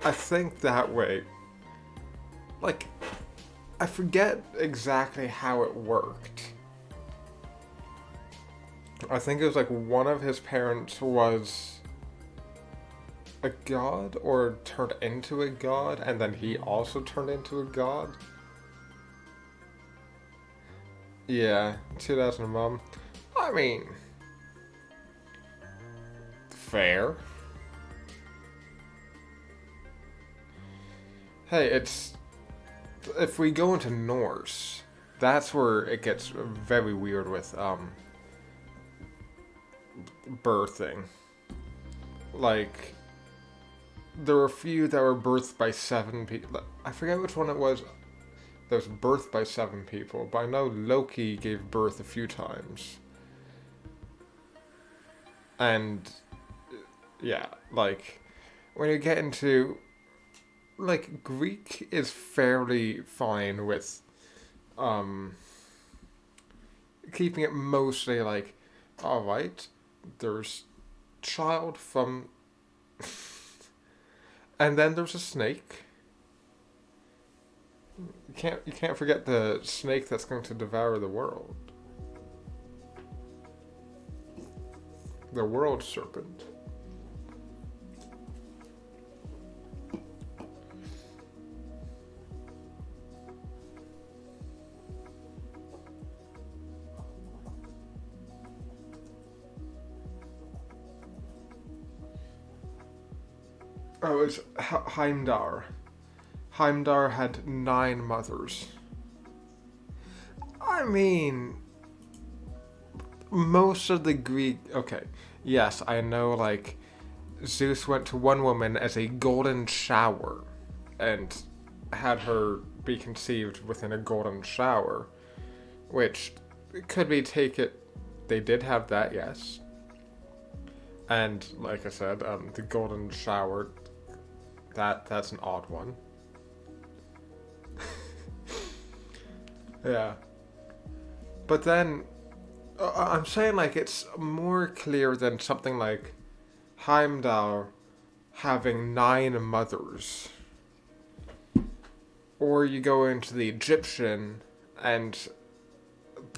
I think that way. Like, I forget exactly how it worked. I think it was like one of his parents was a god or turned into a god, and then he also turned into a god. Yeah, 2000 mom. I mean, fair. Hey, it's if we go into Norse, that's where it gets very weird with birthing. Like, there were a few that were birthed by 7 people. I forget which one it was that was birthed by 7 people, but I know Loki gave birth a few times. And yeah, like when you get into like Greek is fairly fine with keeping it mostly like, alright, there's child from and then there's a snake. You can't forget the snake that's going to devour the world. The world serpent. Oh, it's Heimdall. Heimdall had 9 mothers. I mean, most of the Greek. Okay, yes, I know, like, Zeus went to one woman as a golden shower and had her be conceived within a golden shower, which could be taken. They did have that, yes. And, like I said, the golden shower, that's an odd one. Yeah. But then, I'm saying, like, it's more clear than something like Heimdall having 9 mothers. Or you go into the Egyptian, and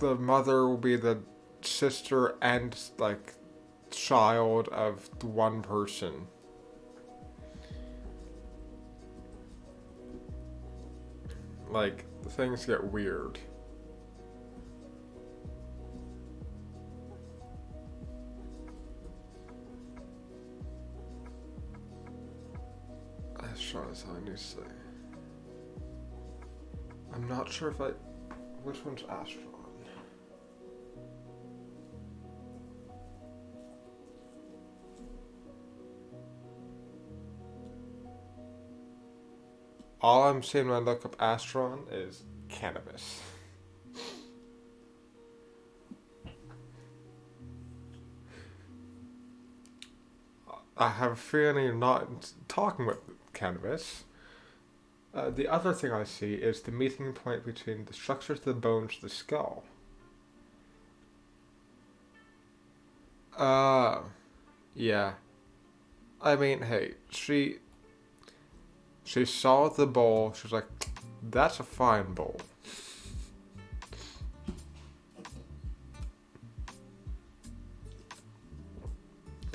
the mother will be the sister and, like, child of one person. Like, things get weird. As sure as I need to say. I'm not sure if which one's Astron? All I'm seeing when I look up Astron is cannabis. I have a feeling you're not talking with cannabis. The other thing I see is the meeting point between the structures of the bones of the skull. Yeah. I mean, hey, she saw the bowl, she was like, that's a fine bowl.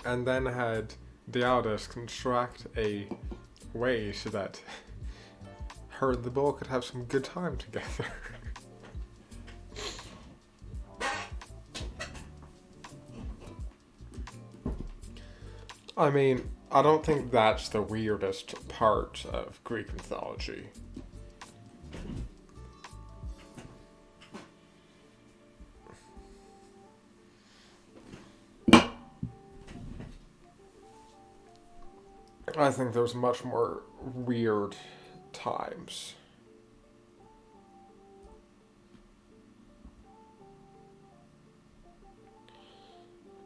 And then had Dialdus construct a way so that her and the bowl could have some good time together. I mean, I don't think that's the weirdest part of Greek mythology. I think there's much more weird times.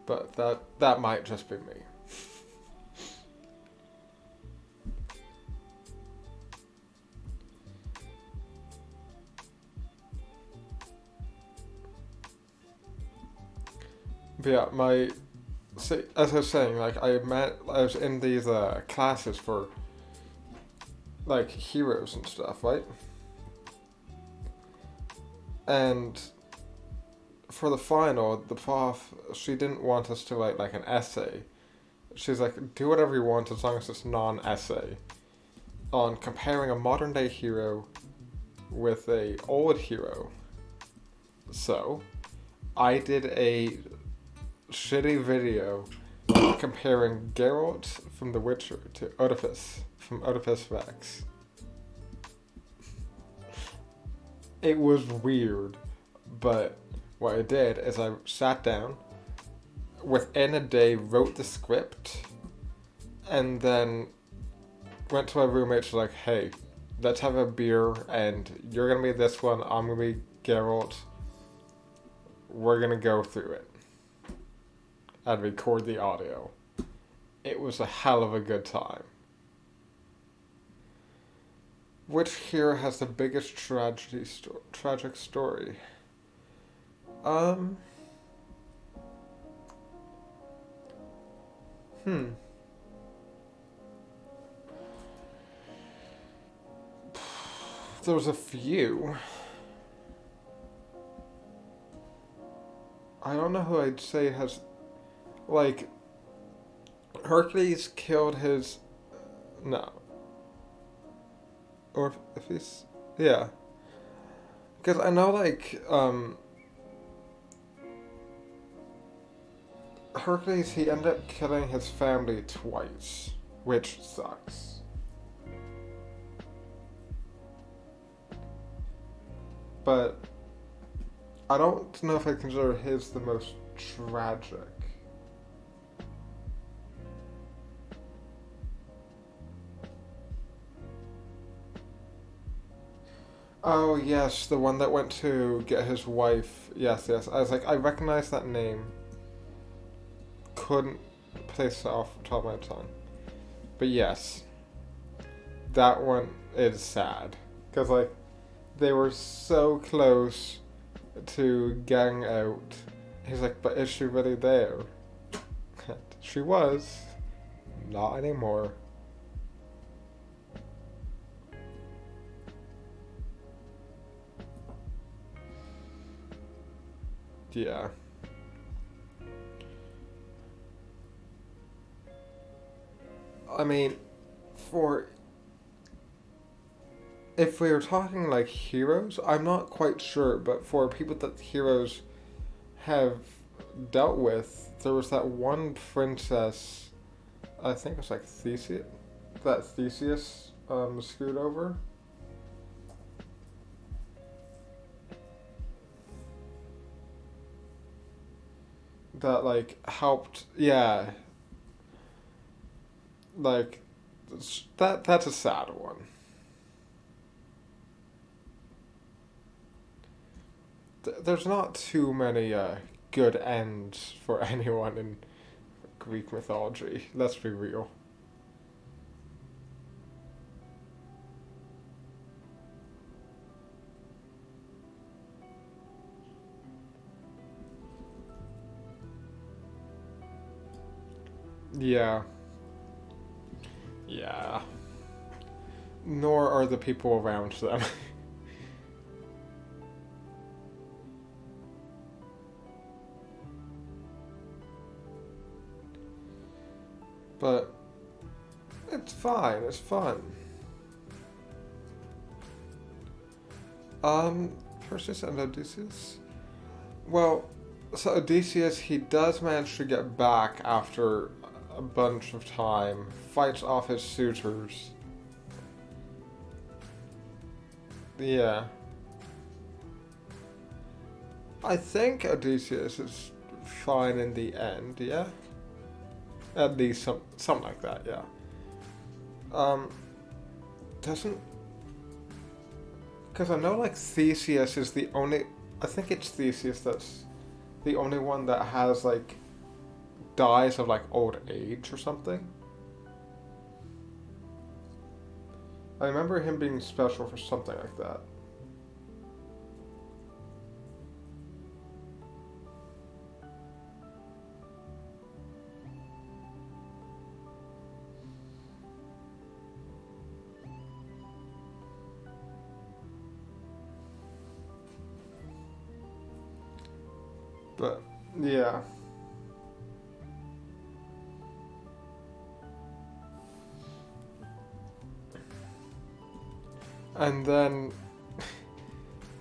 But that might just be me. But yeah, my So, as I was saying, like, I was in these classes for, like, heroes and stuff, right? And for the final, the prof, she didn't want us to write, like, an essay. She's like, do whatever you want as long as it's non-essay. On comparing a modern-day hero with a old hero. So, I did a shitty video comparing Geralt from The Witcher to Oedipus from Oedipus Rex. It was weird, but what I did is I sat down, within a day wrote the script, and then went to my roommates like, hey, let's have a beer, and you're gonna be this one, I'm gonna be Geralt. We're gonna go through it and record the audio. It was a hell of a good time. Which hero has the biggest tragic story? There was a few. I don't know who I'd say has, like, Hercules killed his, no. Or if he's, yeah. Because I know, like, Hercules, he ended up killing his family twice, which sucks. But I don't know if I consider his the most tragic. Oh, yes, the one that went to get his wife. Yes, yes. I was like, I recognize that name. Couldn't place it off the top of my tongue. But yes, that one is sad. Because, like, they were so close to getting out. He's like, but is she really there? She was. Not anymore. Yeah. I mean, if we were talking like heroes, I'm not quite sure, but for people that heroes have dealt with, there was that one princess, I think it was like Theseus, that Theseus screwed over. That, like, helped, yeah. Like, that's a sad one. There's not too many good ends for anyone in Greek mythology, let's be real. Yeah. Yeah. Nor are the people around them. But it's fine, it's fun. Perseus and Odysseus? Well, so Odysseus, he does manage to get back after a bunch of time, fights off his suitors. Yeah. I think Odysseus is fine in the end, yeah? At least something like that, yeah. Doesn't... Because I know, like, Theseus is the only... I think it's Theseus that's the only one that has, like, dies of, like, old age or something. I remember him being special for something like that. But yeah. And then,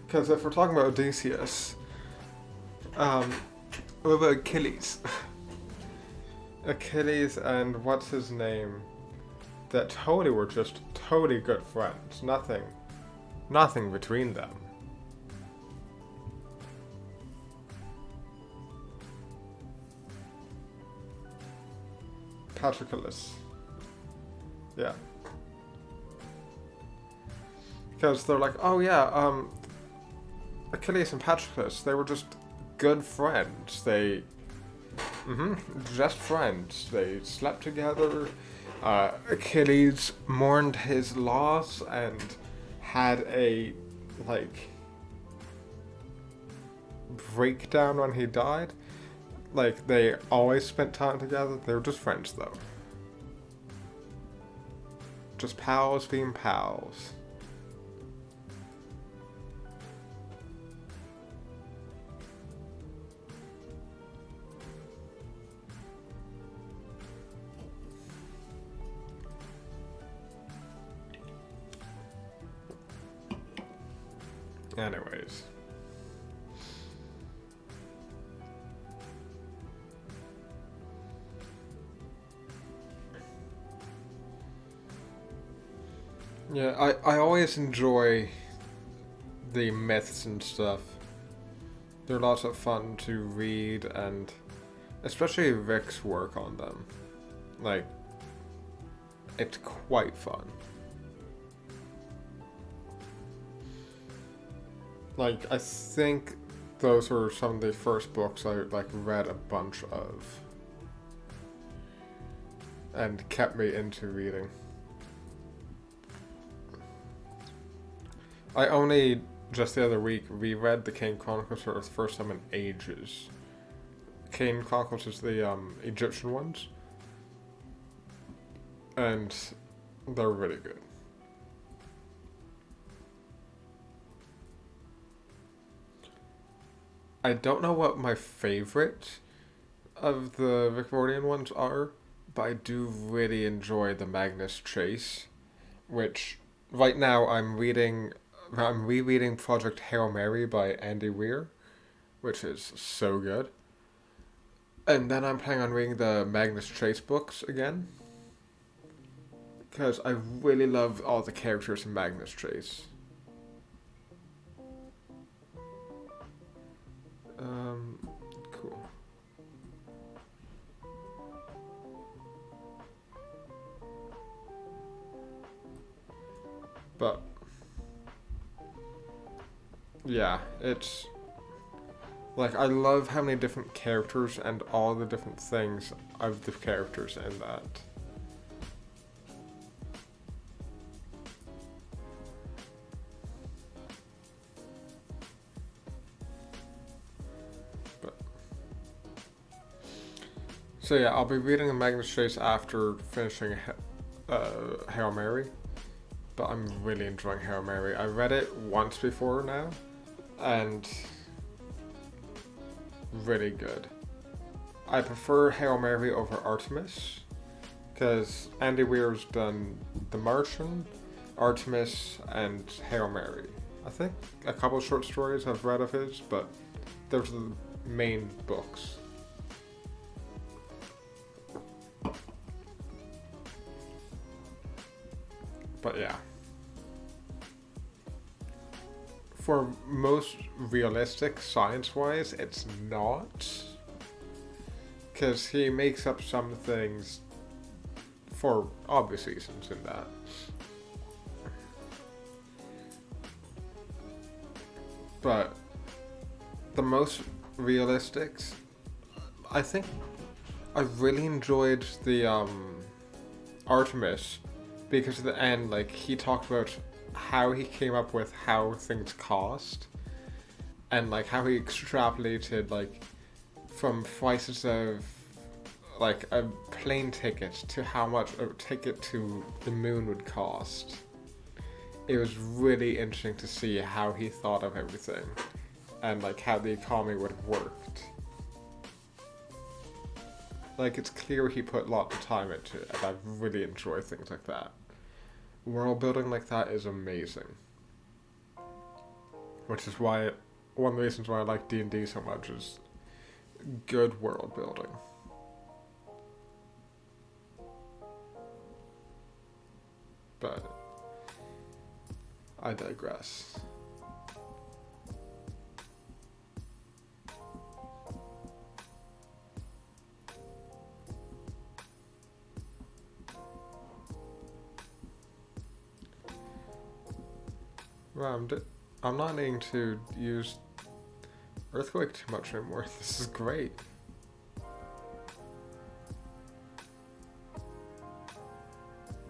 because if we're talking about Odysseus, what about Achilles? Achilles and what's his name? That totally were just totally good friends. Nothing between them. Patroclus. Yeah. Because they're like, oh yeah, Achilles and Patroclus, they were just good friends. Just friends. They slept together. Achilles mourned his loss and had a, like, breakdown when he died. Like, they always spent time together. They were just friends, though. Just pals being pals. Anyways. Yeah, I always enjoy the myths and stuff. They're lots of fun to read, and especially Rick's work on them. Like, it's quite fun. Like, I think those were some of the first books I read a bunch of, and kept me into reading. I only just the other week reread the Kane Chronicles for the first time in ages. Kane Chronicles is the Egyptian ones, and they're really good. I don't know what my favorite of the Victorian ones are, but I do really enjoy the Magnus Chase, which right now I'm rereading Project Hail Mary by Andy Weir, which is so good. And then I'm planning on reading the Magnus Chase books again, because I really love all the characters in Magnus Chase. Cool. But yeah, it's like I love how many different characters and all the different things of the characters in that. So yeah, I'll be reading the Magnus Chase after finishing Hail Mary, but I'm really enjoying Hail Mary. I read it once before now, and really good. I prefer Hail Mary over Artemis, because Andy Weir's done The Martian, Artemis, and Hail Mary. I think a couple of short stories I've read of his, but those are the main books. But yeah. For most realistic, science-wise, it's not. Because he makes up some things for obvious reasons in that. But the most realistics, I think I really enjoyed the Artemis, because at the end, like, he talked about how he came up with how things cost, and like how he extrapolated like from prices of like a plane ticket to how much a ticket to the moon would cost. It was really interesting to see how he thought of everything and like how the economy would have worked. Like, it's clear he put a lot of time into it, and I really enjoy things like that. World building like that is amazing. Which is why, one of the reasons why I like D&D so much is good world building. But I digress. Well, I'm not needing to use Earthquake too much anymore. This is great.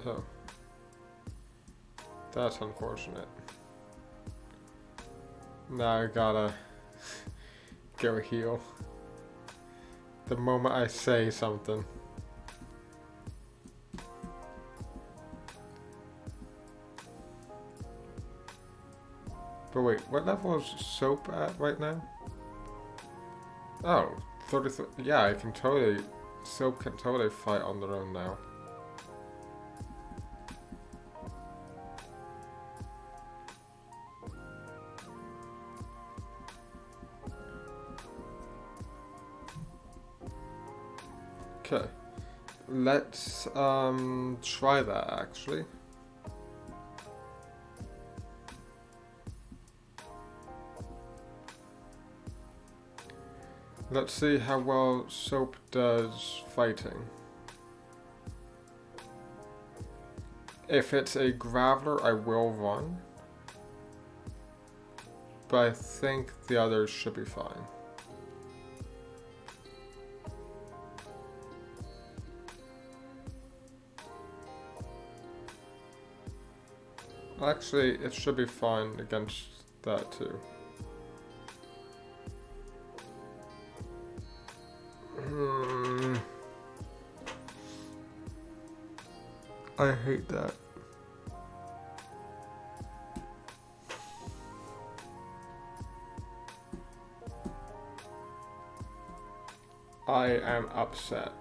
Oh. That's unfortunate. Now I gotta go heal. The moment I say something. But wait, what level is Soap at right now? Oh, 33. Yeah, I can totally... Soap can totally fight on their own now. Okay. Let's, try that, actually. Let's see how well Soap does fighting. If it's a Graveler, I will run. But I think the others should be fine. Actually, it should be fine against that too. I hate that. I am upset.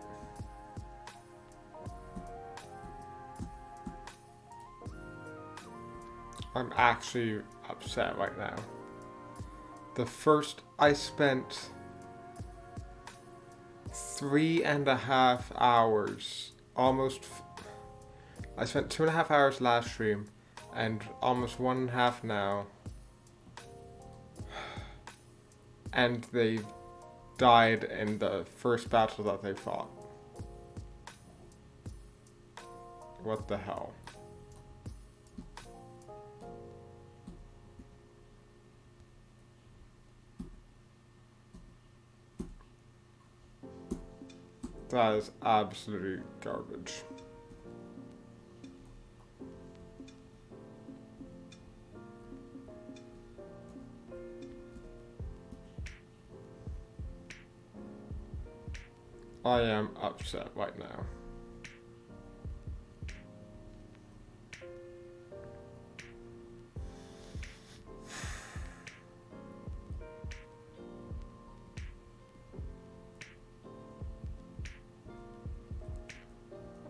I'm actually upset right now. I spent 3.5 hours, I spent 2.5 hours last stream, and almost 1.5 now. And they died in the first battle that they fought. What the hell? That is absolutely garbage. I am upset right now.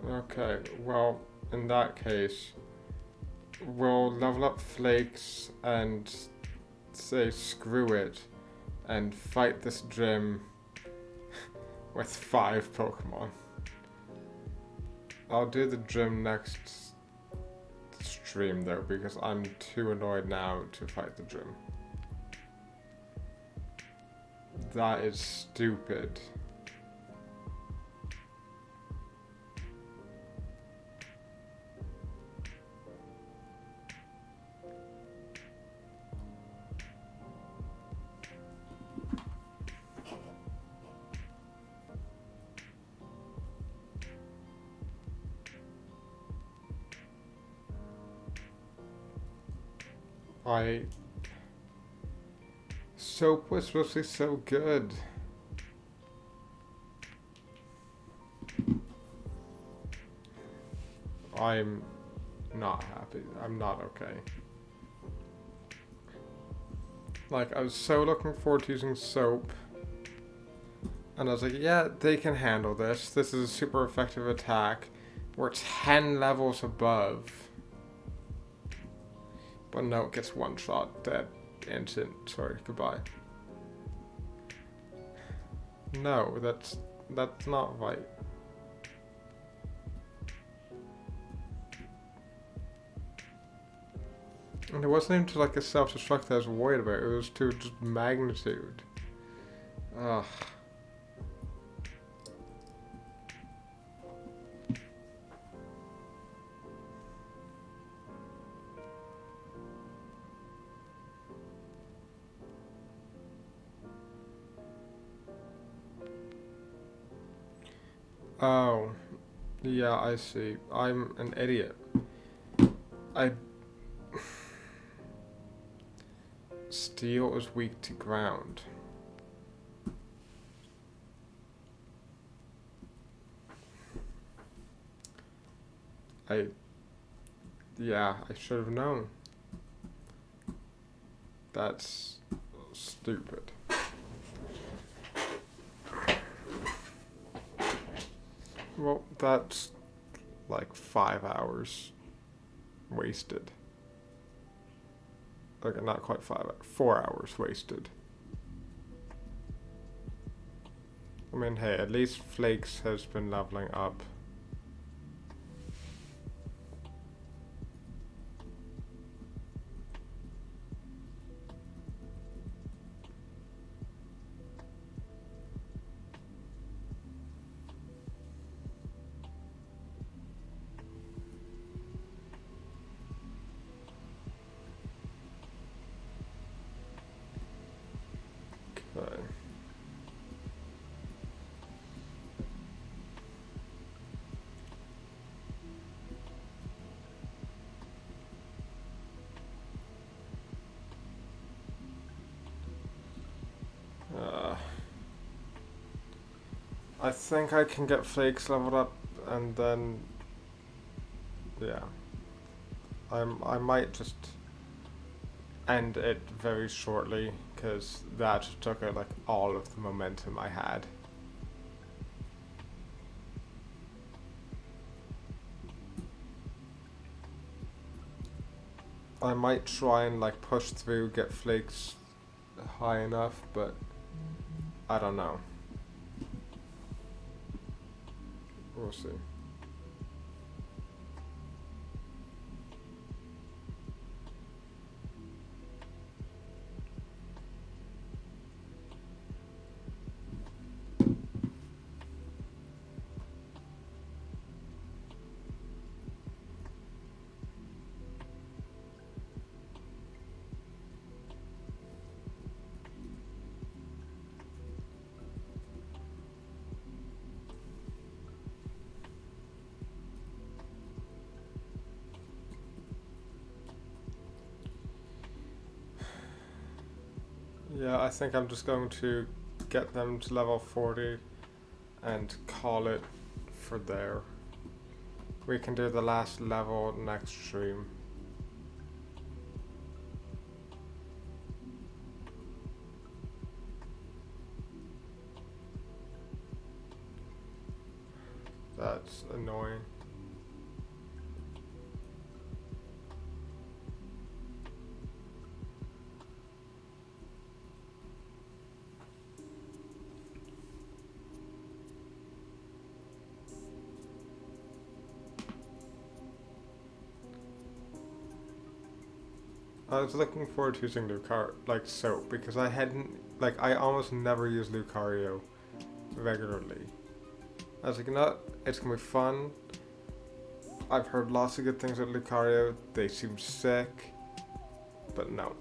Okay, well, in that case, we'll level up Flakes and say screw it and fight this gym with 5 Pokemon. I'll do the gym next stream though, because I'm too annoyed now to fight the gym. That is stupid. Soap was supposed to be so good. I'm not happy. I'm not okay. Like, I was so looking forward to using Soap. And I was like, yeah, they can handle this. This is a super effective attack. We're 10 levels above. But no, it gets one shot, dead, instant. Sorry, goodbye. No, that's not right. And it wasn't even to like a self-destruct that I was worried about. It was to just magnitude. Ugh. Oh, yeah, I see. I'm an idiot. Steel is weak to ground. Yeah, I should have known. That's stupid. Well, that's like 5 hours wasted. Okay, not quite 5 hours, 4 hours wasted. I mean, hey, at least Flakes has been leveling up. Okay. I think I can get Flakes leveled up, and then, yeah, I might just end it very shortly, because that took out like all of the momentum I had. I might try and like push through, get Flakes high enough, but I don't know. We'll see. Yeah, I think I'm just going to get them to level 40 and call it for there. We can do the last level next stream. That's annoying. I was looking forward to using Soap, because I hadn't, I almost never use Lucario regularly. I was like, no, it's gonna be fun. I've heard lots of good things about Lucario, they seem sick, but no.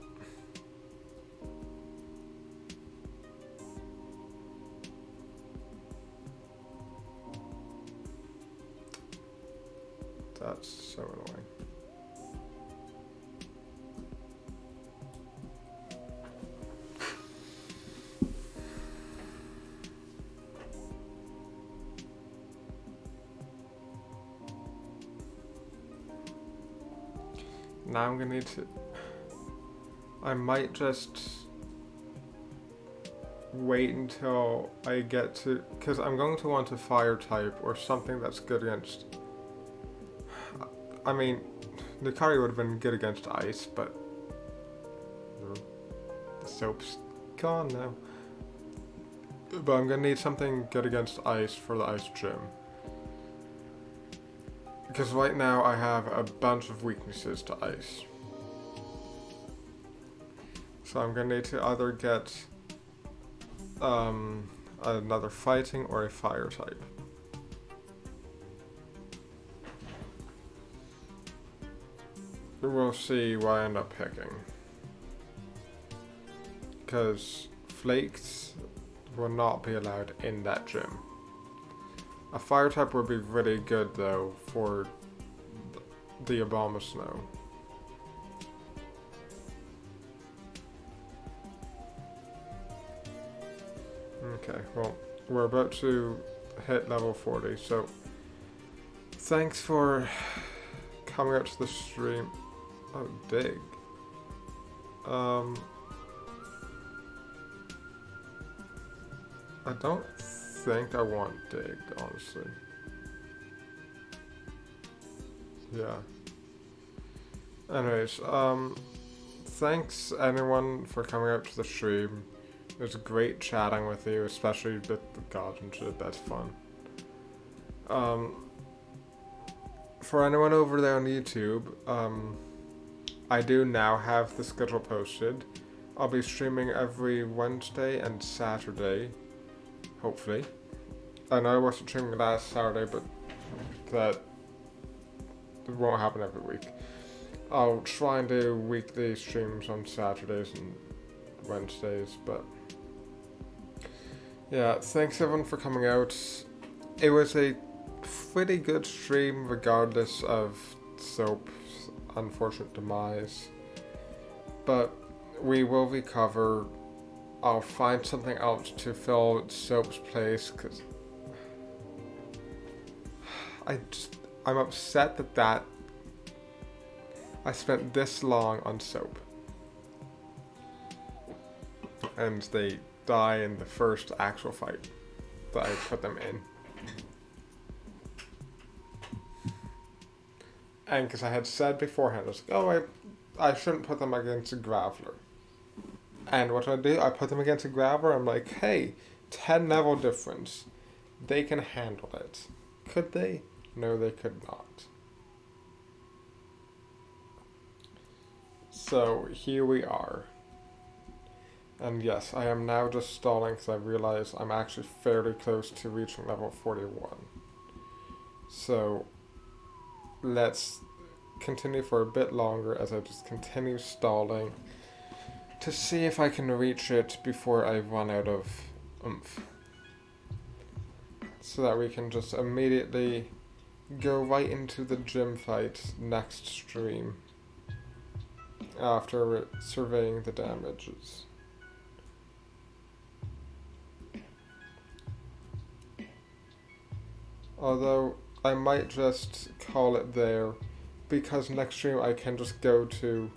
That's so annoying. Now I'm gonna need to... I might just wait until I get to, because I'm going to want a fire type or something that's good against, I mean, Lucario would have been good against ice, but the soap's gone now. But I'm going to need something good against ice for the ice gym. Because right now I have a bunch of weaknesses to ice. So I'm going to need to either get another fighting or a fire type. We'll see what I end up picking. Because flakes will not be allowed in that gym. A fire type would be really good though for the Abomasnow. Okay, well, we're about to hit level 40, so thanks for coming out to the stream. Oh, dig. I don't think I want dig, honestly. Yeah. Anyways, thanks anyone for coming out to the stream. It was great chatting with you, especially with the gods and shit, that's fun. For anyone over there on YouTube, I do now have the schedule posted. I'll be streaming every Wednesday and Saturday, hopefully. I know I wasn't streaming last Saturday, but that won't happen every week. I'll try and do weekly streams on Saturdays and Wednesdays, but yeah, thanks everyone for coming out. It was a pretty good stream regardless of Soap's unfortunate demise, but we will recover. I'll find something else to fill Soap's place, because I'm upset that I spent this long on Soap and they die in the first actual fight that I put them in. And because I had said beforehand, I was like, oh, I shouldn't put them against a Graveler. And what do? I put them against a Graveler, I'm like, hey, 10 level difference. They can handle it. Could they? No, they could not. So, here we are. And yes, I am now just stalling because I realize I'm actually fairly close to reaching level 41. So, let's continue for a bit longer as I just continue stalling to see if I can reach it before I run out of oomph. So that we can just immediately go right into the gym fight next stream after surveying the damages. Although I might just call it there, because next stream I can just go to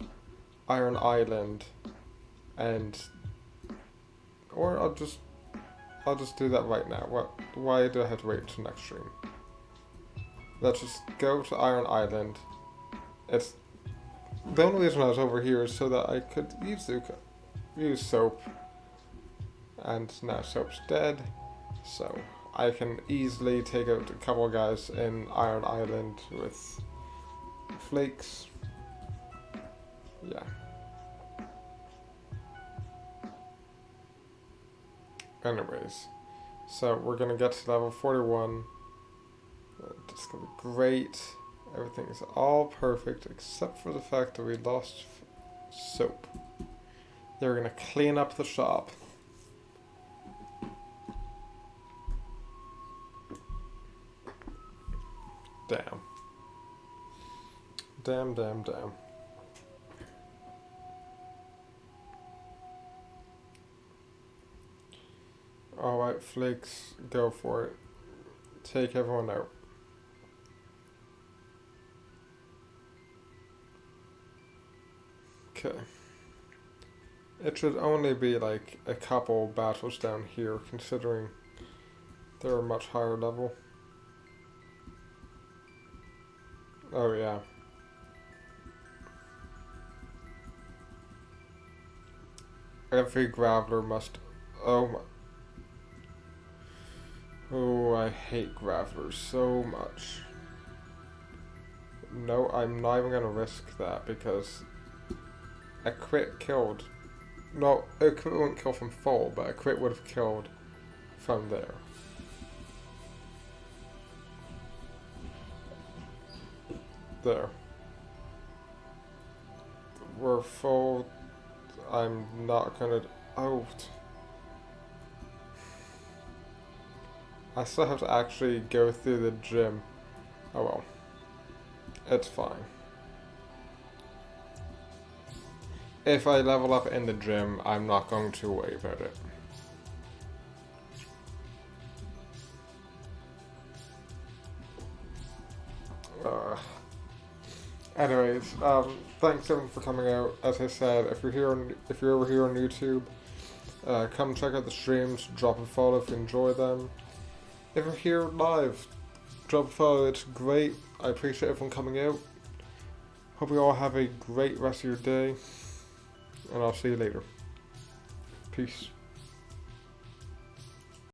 Iron Island or I'll just do that right now. Why do I have to wait till next stream? Let's just go to Iron Island. It's the only reason I was over here is so that I could use Soap, and now Soap's dead, so I can easily take out a couple of guys in Iron Island with Flakes. Yeah. Anyways, so we're gonna get to level 41. It's gonna be great. Everything is all perfect except for the fact that we lost Soap. They're gonna clean up the shop. Damn. Damn. Alright, Flakes, go for it. Take everyone out. Okay. It should only be like a couple battles down here, considering they're a much higher level. Oh yeah. Every Graveler must... Oh my... Oh, I hate Gravelers so much. No, I'm not even gonna risk that because a crit killed. No, a crit won't kill from full, but a crit would have killed from there. There. We're full. I'm not gonna... Oh. I still have to actually go through the gym. Oh well. It's fine. If I level up in the gym, I'm not going to worry about it. Anyways, thanks everyone for coming out. As I said, if you're over here on YouTube, come check out the streams, drop a follow if you enjoy them. If you're here live, drop a follow, it's great. I appreciate everyone coming out. Hope you all have a great rest of your day, and I'll see you later. Peace.